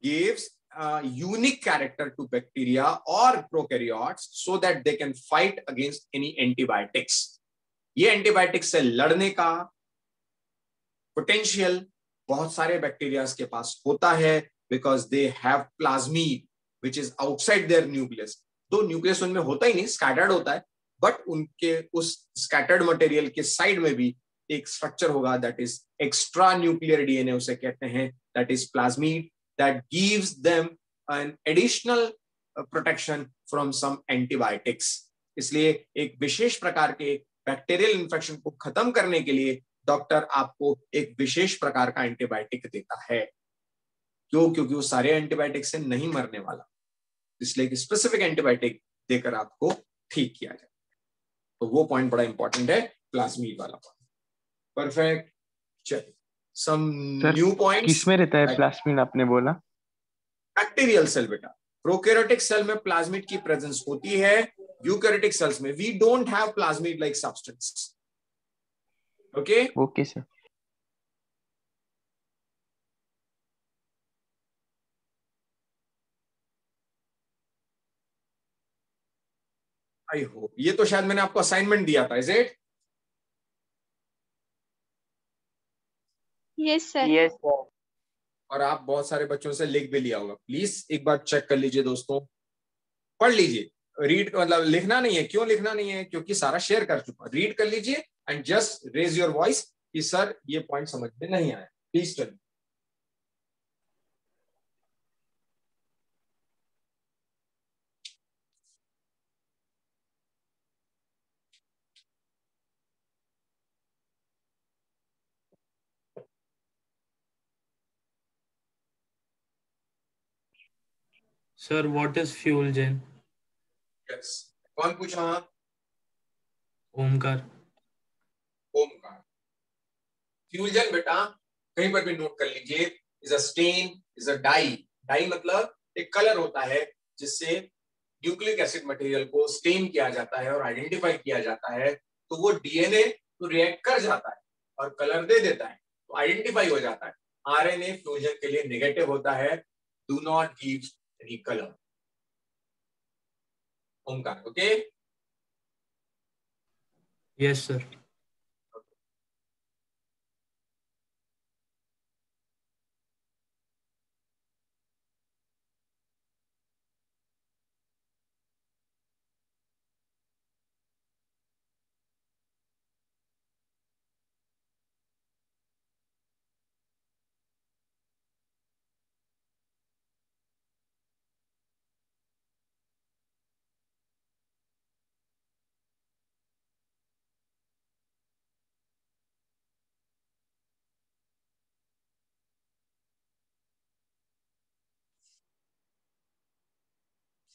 gives a unique character to bacteria or prokaryotes so that they can fight against any antibiotics. ये एंटीबायोटिक्स से लड़ने का पोटेंशियल बहुत सारे बैक्टीरियाज के पास होता है, because they have plasmid which is outside their nucleus. तो न्यूक्लियस उनमें होता ही नहीं, स्कैटर्ड होता है, बट उनके उस स्कैटर्ड मटेरियल के साइड में भी एक स्ट्रक्चर होगा, that is extra nuclear DNA उसे कहते हैं, that is plasmid, that gives them an additional protection from some antibiotics. इसलिए एक विशेष प्रकार के बैक्टीरियल इन्फेक्शन को खत्म करने के लिए डॉक्टर आपको एक विशेष प्रकार का एंटीबायोटिक देता है. क्यों? क्योंकि वो सारे एंटीबायोटिक से नहीं मरने वाला, इसलिए कि स्पेसिफिक एंटीबायोटिक देकर आपको ठीक किया जाए. तो वो पॉइंट बड़ा इंपॉर्टेंट है, प्लाज्मिड वाला पॉइंट. परफेक्ट. चलिए सम न्यू पॉइंट्स. किसमें रहता है प्लाज्मिड आपने बोला? बैक्टीरियल सेल बेटा. प्रोकैरियोटिक सेल में प्लाज्मिड की प्रेजेंस होती है, यूकैरियोटिक सेल्स में we don't have plasmid like substance. Okay okay sir. I hope. ये तो शायद मैंने आपको असाइनमेंट दिया था, is it? Yes sir. Yes sir. और आप बहुत सारे बच्चों से लिख भी लिया होगा. प्लीज एक बार चेक कर लीजिए दोस्तों, पढ़ लीजिए. रीड मतलब लिखना नहीं है. क्यों लिखना नहीं है? क्योंकि सारा शेयर कर चुका. रीड कर लीजिए and just raise your voice कि सर ये पॉइंट समझ में नहीं आया. Please tell. Sir, what is fuel gen? Yes. कौन पूछा? ओमकार. ओमकार. फ्यूल जेल बेटा कहीं पर भी नोट कर लीजिए, is a stain, is a dye. Dye मतलब एक कलर होता है जिससे न्यूक्लिक एसिड मटेरियल को स्टेन किया जाता है और आइडेंटिफाई किया जाता है. तो वो डीएनए तो रिएक्ट कर जाता है और कलर दे देता है, तो आइडेंटिफाई हो जाता है. आरएनए फ्यूजन के लिए नेगेटिव होता है, do not give any colour. Omkar, okay? Yes, sir.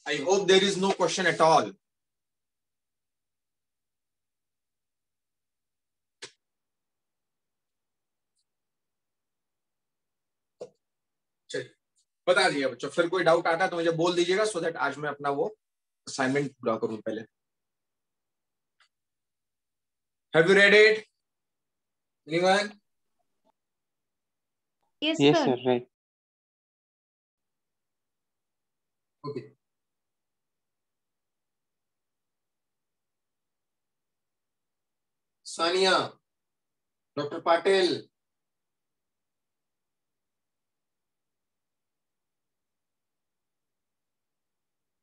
I hope there is no question at all. चलिए बता दिया बच्चों, फिर कोई डाउट आता है तो मुझे बोल दीजिएगा, सो दैट आज मैं अपना वो असाइनमेंट पूरा करूं पहले। Have you read it? Anyone? Yes, Yes, sir. sir. Right. Okay. Sania, Dr. Patel,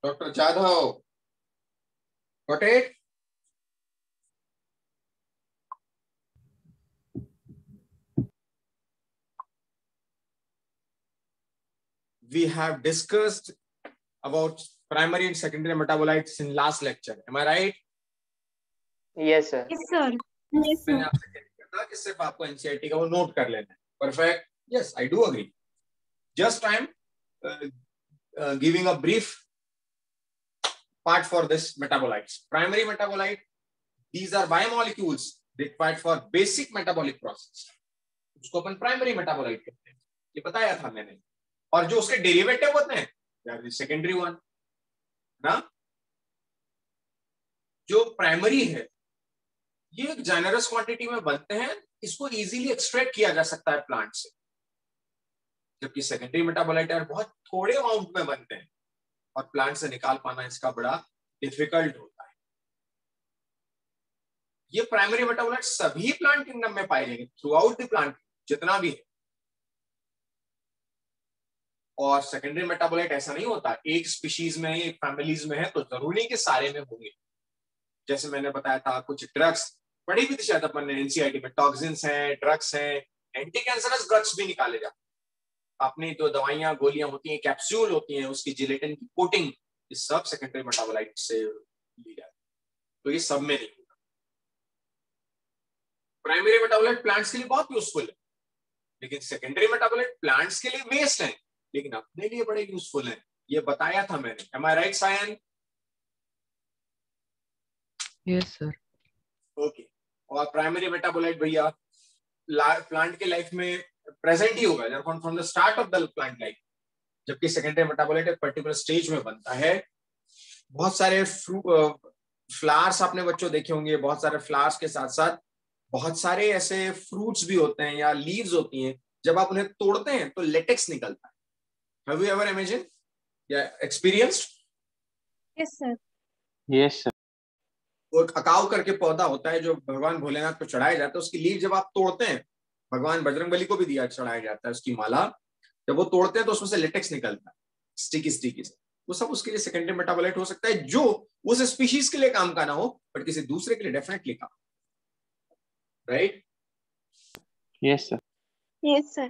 Dr. Jadhav, got it? We have discussed about primary and secondary metabolites in last lecture. Am I right? Yes, sir. Yes, sir. Yes, मैंने sir. आपसे क्या था कि सिर्फ आपको एनसीईआरटी का वो नोट कर लेना है। Perfect, yes, I do agree. Just I am giving a brief part for this metabolites. Primary metabolite, these are biomolecules required for basic metabolic process. उसको अपन प्राइमरी मेटाबोलाइट कहते हैं, ये बताया था मैंने। और जो उसके डेरिवेटिव होते हैं, यार सेकेंडरी वन ना। जो प्राइमरी है ये एक जेनरस क्वांटिटी में बनते हैं, इसको इजीली एक्सट्रैक्ट किया जा सकता है प्लांट से, जबकि सेकेंडरी मेटाबोलाइट बहुत थोड़े अमाउंट में बनते हैं और प्लांट से निकाल पाना इसका बड़ा डिफिकल्ट होता है। ये प्राइमरी मेटाबोलाइट सभी प्लांट किंगडम में पाए जाएंगे, थ्रू आउट द प्लांट जितना भी है। और सेकेंडरी मेटाबोलाइट ऐसा नहीं होता, एक स्पीशीज में एक फैमिलीज में है तो जरूरी नहीं कि सारे में होंगे। जैसे मैंने बताया था, कुछ ड्रग्स पढ़ी भी थी शायद अपन ने एनसीईआरटी में, टॉक्सिन्स हैं, ड्रग्स हैं, एंटी कैंसरस ड्रग्स भी निकाले जाते हैं। अपनी तो दवाइयां गोलियां होती हैं, कैप्सूल होती हैं, उसकी जिलेटिन की कोटिंग, ये सब सेकेंडरी मेटाबोलाइट से ली जाती है, तो ये सब में नहीं होता। प्राइमरी मेटाबोलाइट प्लांट्स के लिए बहुत यूजफुल है, लेकिन सेकेंडरी मेटाबोलाइट प्लांट्स के लिए वेस्ट है, लेकिन अपने लिए बड़े यूजफुल है। ये बताया था मैंने। Am I right Sayan? Yes sir. Okay. और प्राइमरी मेटाबोलाइट भैया प्लांट के लाइफ में प्रेजेंट ही होगा from the start of the plant life, जबकि सेकेंडरी मेटाबोलाइट एक पर्टिकुलर स्टेज में बनता है। बहुत सारे फ्लावर्स आपने बच्चों देखे होंगे, बहुत सारे फ्लावर्स के साथ साथ बहुत सारे ऐसे फ्रूट्स भी होते हैं या लीव्स होती हैं, जब आप उन्हें तोड़ते हैं तो लेटेक्स निकलता है। हैव यू एवर इमेजिन या experienced? Yes, sir. Yes, sir. वो एक अकाव करके पौधा होता है जो भगवान भोलेनाथ को चढ़ाया जाता है, उसकी लीव जब आप तोड़ते हैं, भगवान बजरंगबली को भी दिया चढ़ाया जाता है उसकी माला, जब वो तोड़ते हैं तो उसमें से लेटेक्स निकलता है, स्टिकी से। वो सब उसके लिए सेकेंडरी मेटाबोलाइट हो सकता है, जो उस स्पीशीज के लिए काम का ना हो बट किसी दूसरे के लिए डेफिनेटली काम। Right? Yes, sir. Yes, sir.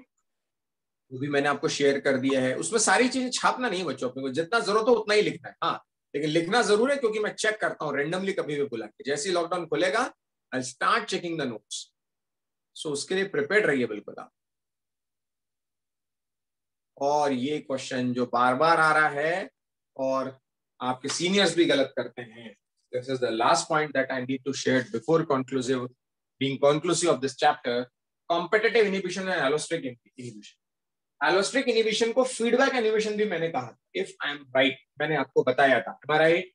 वो भी मैंने आपको शेयर कर दिया है। उसमें सारी चीजें छापना नहीं है बच्चों, अपने को जितना जरूरत हो उतना ही लिखना है। हाँ, लेकिन लिखना जरूर है, क्योंकि मैं चेक करता हूँ रेंडमली कभी भी बुला के। जैसे ही लॉकडाउन खुलेगा I start checking the notes, so उसके लिए प्रिपेयर्ड रहिए बिल्कुल आप। और ये क्वेश्चन जो बार बार आ रहा है और आपके सीनियर्स भी गलत करते हैं, this is the last point that I need to share before being conclusive of this chapter, competitive inhibition and allostatic inhibition. Allostatic inhibition को feedback inhibition भी मैंने कहा, if I am right, मैंने आपको बताया था। Am I right?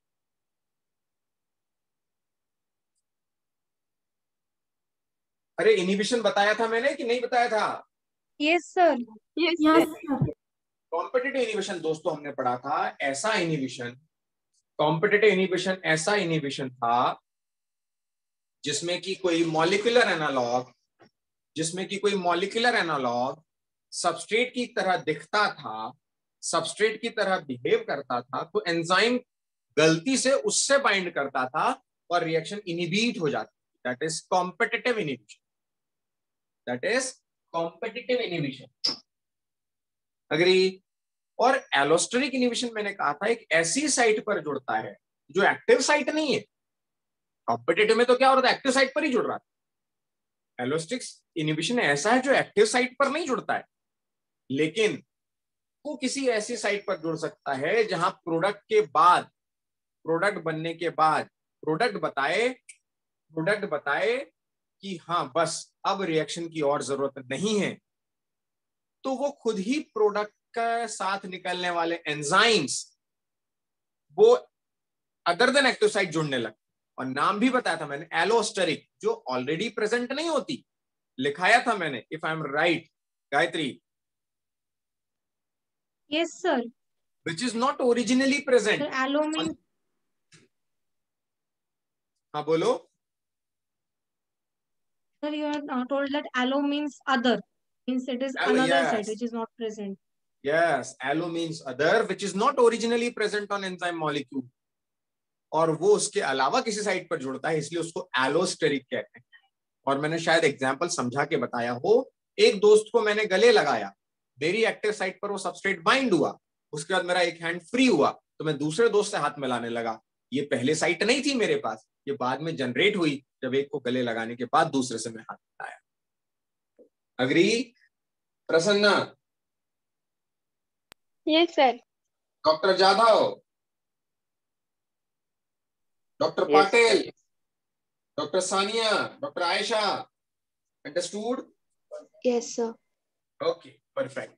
अरे इनहिबिशन बताया था मैंने कि नहीं बताया था? Yes, sir. Yes, sir. Competitive inhibition दोस्तों हमने पढ़ा था, ऐसा इनहिबिशन, कॉम्पिटिटिव इनहिबिशन ऐसा इनहिबिशन था जिसमें कि कोई मॉलिक्यूलर एनालॉग सबस्ट्रेट की तरह दिखता था, सबस्ट्रेट की तरह बिहेव करता था, तो एंजाइम गलती से उससे बाइंड करता था और रिएक्शन इनहिबिट हो जाती। That is competitive inhibition. Agree. और एलोस्टेरिक इनहिबिशन मैंने कहा था एक ऐसी साइट पर जुड़ता है जो एक्टिव साइट नहीं है। कॉम्पिटिटिव में तो क्या हो रहा था, एक्टिव साइट पर ही जुड़ रहा था। एलोस्टेरिक इनहिबिशन ऐसा है जो एक्टिव साइट पर नहीं जुड़ता है, लेकिन वो किसी ऐसी साइट पर जुड़ सकता है जहां प्रोडक्ट बनने के बाद प्रोडक्ट बताए कि हाँ बस अब रिएक्शन की और जरूरत नहीं है, तो वो खुद ही प्रोडक्ट के साथ निकलने वाले एंजाइम्स वो अदर देन एक्टिव साइट जुड़ने लगते। और नाम भी बताया था मैंने, एलोस्टेरिक, जो ऑलरेडी प्रेजेंट नहीं होती, लिखाया था मैंने, if I M right Gayatri. Yes, sir. Which is not originally present. Sir, allo means हाँ बोलो। sir, you are told that allo means other, means it is Allo, another yes. site which is not present. Yes, allo means other, which is not originally present on enzyme molecule. और वो उसके अलावा किसी साइट पर जुड़ता है, इसलिए उसको एलोस्टेरिक कहते हैं। और मैंने शायद एग्जाम्पल समझा के बताया हो, एक दोस्त को मैंने गले लगाया, मेरी एक्टिव साइट पर वो सबस्ट्रेट बाइंड हुआ, उसके बाद मेरा एक हैंड फ्री हुआ, तो मैं दूसरे दोस्त से हाथ मिलाने लगा। ये पहले साइट नहीं थी मेरे पास, ये बाद में जनरेट हुई जब एक को गले लगाने के बाद दूसरे से मैं हाथ मिलाया। Agree Prasanna? Yes, sir. Doctor Jadhav, doctor Yes, Patil, sir. Doctor Sania, doctor Ayesha, understood? Yes, sir. Okay, perfect.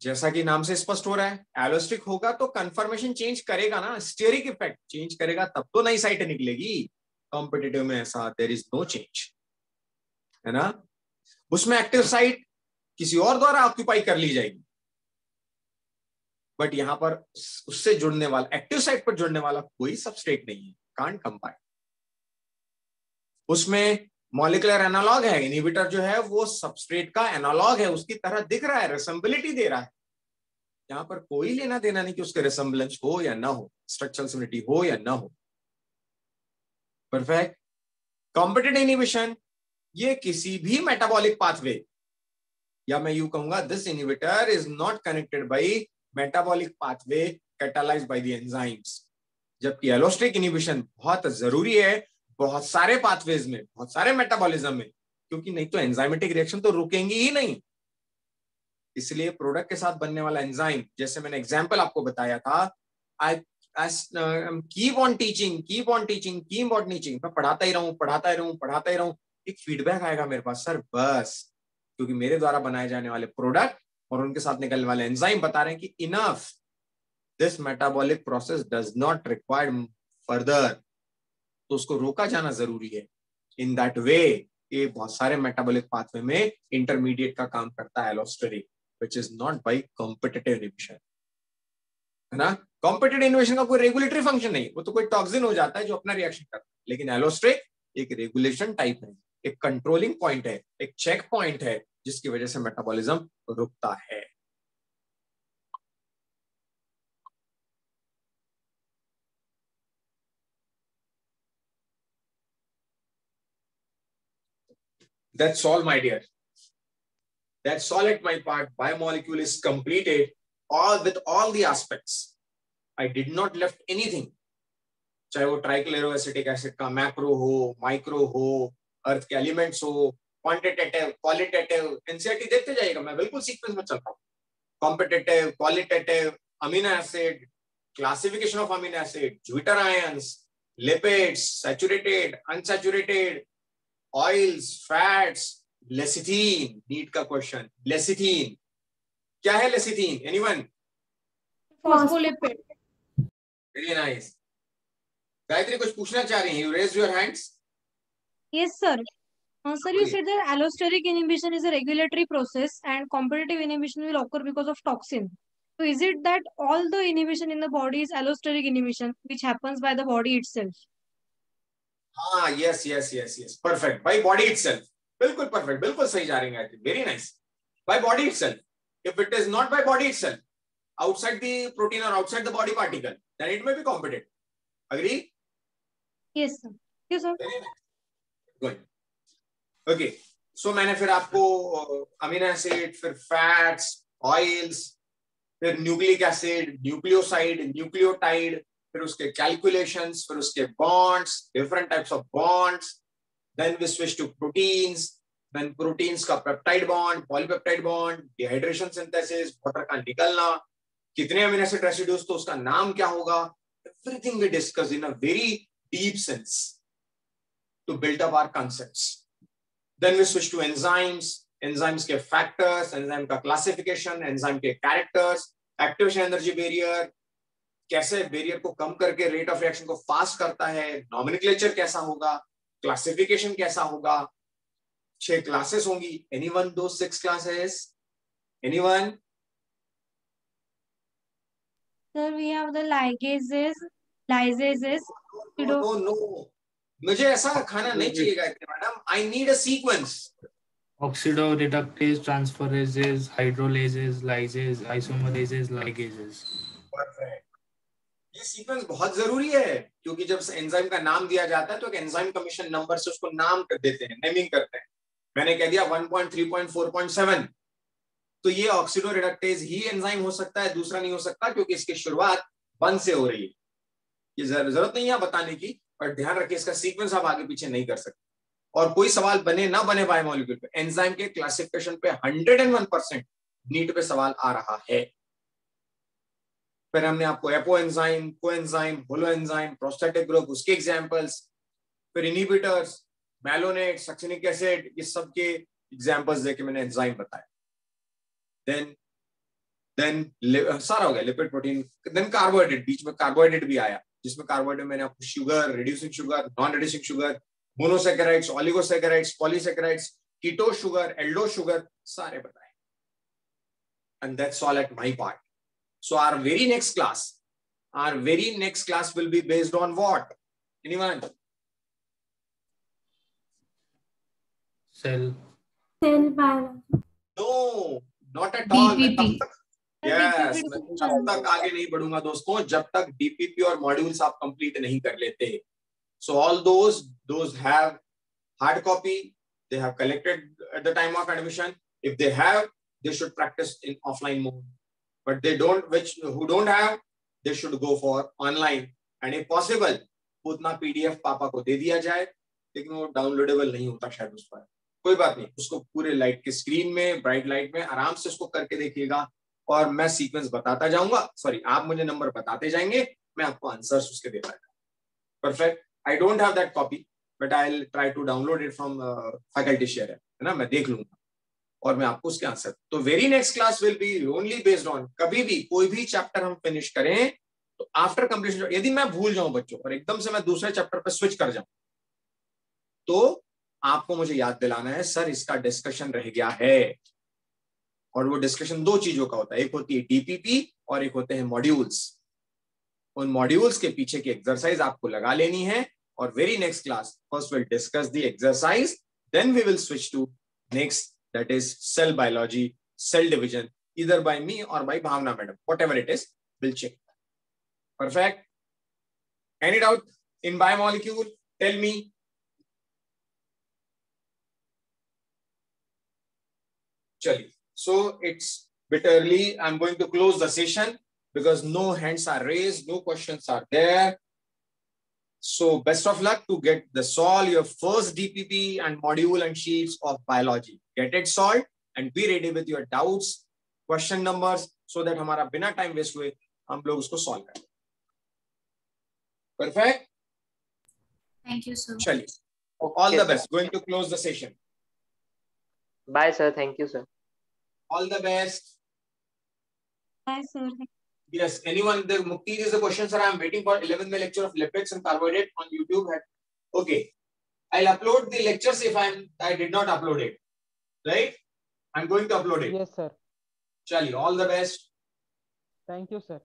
जैसा कि नाम से स्पष्ट हो रहा है, एलोस्टिक होगा तो कंफर्मेशन चेंज करेगा ना, स्टेरिक इफेक्ट चेंज करेगा, तब तो नई साइट निकलेगी। कॉम्पिटिटिव में ऐसा देयर इज नो चेंज, है ना। उसमें एक्टिव साइट किसी और द्वारा ऑक्यूपाई कर ली जाएगी, बट यहां पर उससे जुड़ने वाला, एक्टिव साइट पर जुड़ने वाला कोई सबस्ट्रेट नहीं है, कांट कंबाइन। उसमें मॉलिक्यूलर एनालॉग है, इनहिबिटर जो है वो सबस्ट्रेट का एनालॉग है, उसकी तरह दिख रहा है, रिसेंबिलिटी दे रहा है। यहां पर कोई लेना देना नहीं कि उसके रिसेंबलेंस हो या ना हो, स्ट्रक्चरल सिमिलरिटी हो या ना हो। परफेक्ट। कॉम्पिटिटिव इनहिबिशन, ये किसी भी मेटाबॉलिक पाथवे, या मैं यूं कहूंगा this inhibitor is not connected by metabolic pathway catalysed by the enzymes. जबकि एलोस्टेरिक इनहिबिशन बहुत जरूरी है बहुत सारे पाथवेज में, बहुत सारे मेटाबॉलिज्म में, क्योंकि नहीं तो एंजाइमेटिक रिएक्शन तो रुकेंगी ही नहीं। इसलिए प्रोडक्ट के साथ बनने वाला एंजाइम, जैसे मैंने एग्जांपल आपको बताया था, आई कीप ऑन टीचिंग, मैं पढ़ाता ही रहूं, एक फीडबैक आएगा मेरे पास, सर बस क्योंकि मेरे द्वारा बनाए जाने वाले प्रोडक्ट और उनके साथ निकलने वाले एंजाइम बता रहे हैं कि enough, this metabolic process does not require further, तो उसको रोका जाना जरूरी है। इन दैट वे ये बहुत सारे मेटाबॉलिक पाथवे में इंटरमीडिएट का काम करता है allosteric, which is not by competitive inhibition, है ना। कॉम्पिटिटिव इनहिबिशन का कोई रेगुलेटरी फंक्शन नहीं, वो तो कोई टॉक्सिन हो जाता है जो अपना रिएक्शन करता है, लेकिन एलोस्टेरिक एक रेगुलेशन टाइप है, एक कंट्रोलिंग पॉइंट है, एक चेक पॉइंट है, जिसकी वजह से मेटाबॉलिज्म रुकता है। That's all, my dear. That's all at my part. Biomolecule is completed all with all the aspects. I did not left anything. चाहे वो ट्राइक्लोरोएसिटिक एसिड का मैक्रो हो, माइक्रो हो, अर्थ के एलिमेंट्स हो, क्वांटिटेटिव, क्वालिटेटिव, एनसीईआरटी देखते जाइएगा, मैं बिल्कुल सीक्वेंस में चल रहा हूँ। Competitive, qualitative, amino acid, classification of amino acid, zwitter ions, lipids, saturated, unsaturated, oils, fats, lecithin, NEET का क्वेश्चन, लेसिथीन क्या है? Lecithin anyone? Phospholipid. Very nice. Gayatri कुछ पूछना चाह रही हैं? You raise your hands. Yes, sir. Sir, you said that allosteric inhibition is a regulatory process and competitive inhibition will occur because of toxin. So is it that all the inhibition in the body is allosteric inhibition, which happens by the body itself? Yes. Perfect. By body itself. बिल्कुल perfect. बिल्कुल सही जा रही हैं. Very nice. By body itself. If it is not by body itself, outside the protein or outside the body particle, then it may be competitive. Agree? Yes, sir. Yes, sir. Very nice. Good. Okay. So मैंने फिर आपको अमीनो एसिड, फिर फैट्स, ऑयल्स, फिर न्यूक्लिक एसिड, न्यूक्लियोसाइड, न्यूक्लियोटाइड, फिर उसके कैलकुलेशंस, फिर उसके bonds, different types of bonds, then we switch to proteins, then proteins का peptide bond, polypeptide bond, dehydration synthesis, water का निकलना, कितने अमीनो एसिड रेसिड्यूज, तो उसका नाम क्या होगा, everything we discuss in a very deep sense to build up our concepts. Then we switch to enzymes, enzymes के factors, enzyme का classification, enzyme के characters, activation energy barrier, कैसे barrier को कम करके rate of reaction को fast करता है, nomenclature कैसा होगा, classification कैसा होगा, 6 classes होंगी. Anyone those 6 classes? Anyone? Sir, we have the ligases, lysases. No. मुझे ऐसा खाना नहीं चाहिए madam. I need a sequence. Oxidoreductase, transferases, hydrolases, lysases, isomerases, ligases. Perfect. ये सीक्वेंस बहुत जरूरी है क्योंकि जब एंजाइम का नाम दिया जाता है तो एक एंजाइम कमीशन नंबर से उसको नाम कर देते हैं, नेमिंग करते हैं. मैंने कह दिया 1.3.4.7, तो ये ऑक्सीडोरेडक्टेज ही एंजाइम हो सकता है, दूसरा नहीं हो सकता क्योंकि इसकी शुरुआत 1 से हो रही है. ये जरूरत नहीं है बताने की, पर ध्यान रखिए इसका सीक्वेंस आप आगे पीछे नहीं कर सकते. और कोई सवाल बने ना बने बायोमोलिक्यूल पे, एंजाइम के क्लासिफिकेशन पे 101% नीट पे सवाल आ रहा है. फिर हमने आपको एपो एंजाइम, को enzyme, holo enzyme, prostatic group, उसके एग्जांपल्स, फिर इनहिबिटर्स, मैलोनेट, सक्सिनिक एसिड, ये सब के एग्जांपल्स देके मैंने एंजाइम बताया. देन सारा हो गया लिपिड प्रोटीन. देन कार्बोहाइड्रेट, बीच में कार्बोहाइड्रेट भी आया जिसमें कार्बोहाइड्रेट मैंने आपको sugar, reducing sugar, non reducing sugar, monosaccharides, oligosaccharides, polysaccharides, keto sugar, aldo sugar सारे बताए. And that's all at my part. So our very next class will be based on what? Anyone? Cell biology. No, not at all. DPP. Yes, मैं तब तक आगे नहीं बढ़ूंगा दोस्तों जब तक DPP और मॉड्यूल्स आप कंप्लीट नहीं कर लेते. So all those have hard copy, they have collected at the time of admission. If they have, they should practice in offline mode. But they don't, who don't have, they should go for online. And if possible, उतना PDF पापा को दे दिया जाए, लेकिन वो डाउनलोडेबल नहीं होता शायद उस पर. कोई बात नहीं, उसको पूरे लाइट के स्क्रीन में, ब्राइट लाइट में आराम से उसको करके देखिएगा और मैं सीक्वेंस बताता जाऊंगा. सॉरी, आप मुझे नंबर बताते जाएंगे, मैं आपको आंसर्स उसके देता जाऊंगा. Perfect. I don't have that copy, but I'll try to download it from faculty share, है ना, मैं देख लूंगा और मैं आपको उसके आंसर. तो very next class will be only based on, कभी भी कोई भी चैप्टर हम फिनिश करें तो आफ्टर कंप्लीशन, यदि मैं भूल जाऊं बच्चों और एकदम से मैं दूसरे चैप्टर पे स्विच कर जाऊं तो आपको मुझे याद दिलाना है सर इसका डिस्कशन रह गया है. और वो डिस्कशन 2 चीजों का होता है, एक होती है डीपीपी और एक होते हैं मॉड्यूल्स. उन मॉड्यूल्स के पीछे की एक्सरसाइज आपको लगा लेनी है. और very next class first will discuss the exercise, then we will switch to next, that is cell biology, cell division, either by me or by Bhavna madam, whatever it is, we'll check. Perfect. Any doubt in biomolecule? Tell me. Chali. So it's bit early. I'm going to close the session because no hands are raised, no questions are there. So best of luck to get solve your first DPP and module and sheets of biology. Get it solved and be ready with your doubts, question numbers, so that हमारा बिना time waste हुए हम लोग उसको solve करें. Perfect. Thank you, sir. चलिए. All the best. Going to close the session. Bye, sir. Thank you, sir. All the best. Bye, sir. Yes. Anyone? The Mukti is the question, sir. I am waiting for 11th lecture of lipids and carbohydrate on YouTube. Okay. I'll upload the lectures if I did not upload it. Right? I'm going to upload it. Yes, sir. Chali, all the best. Thank you, sir.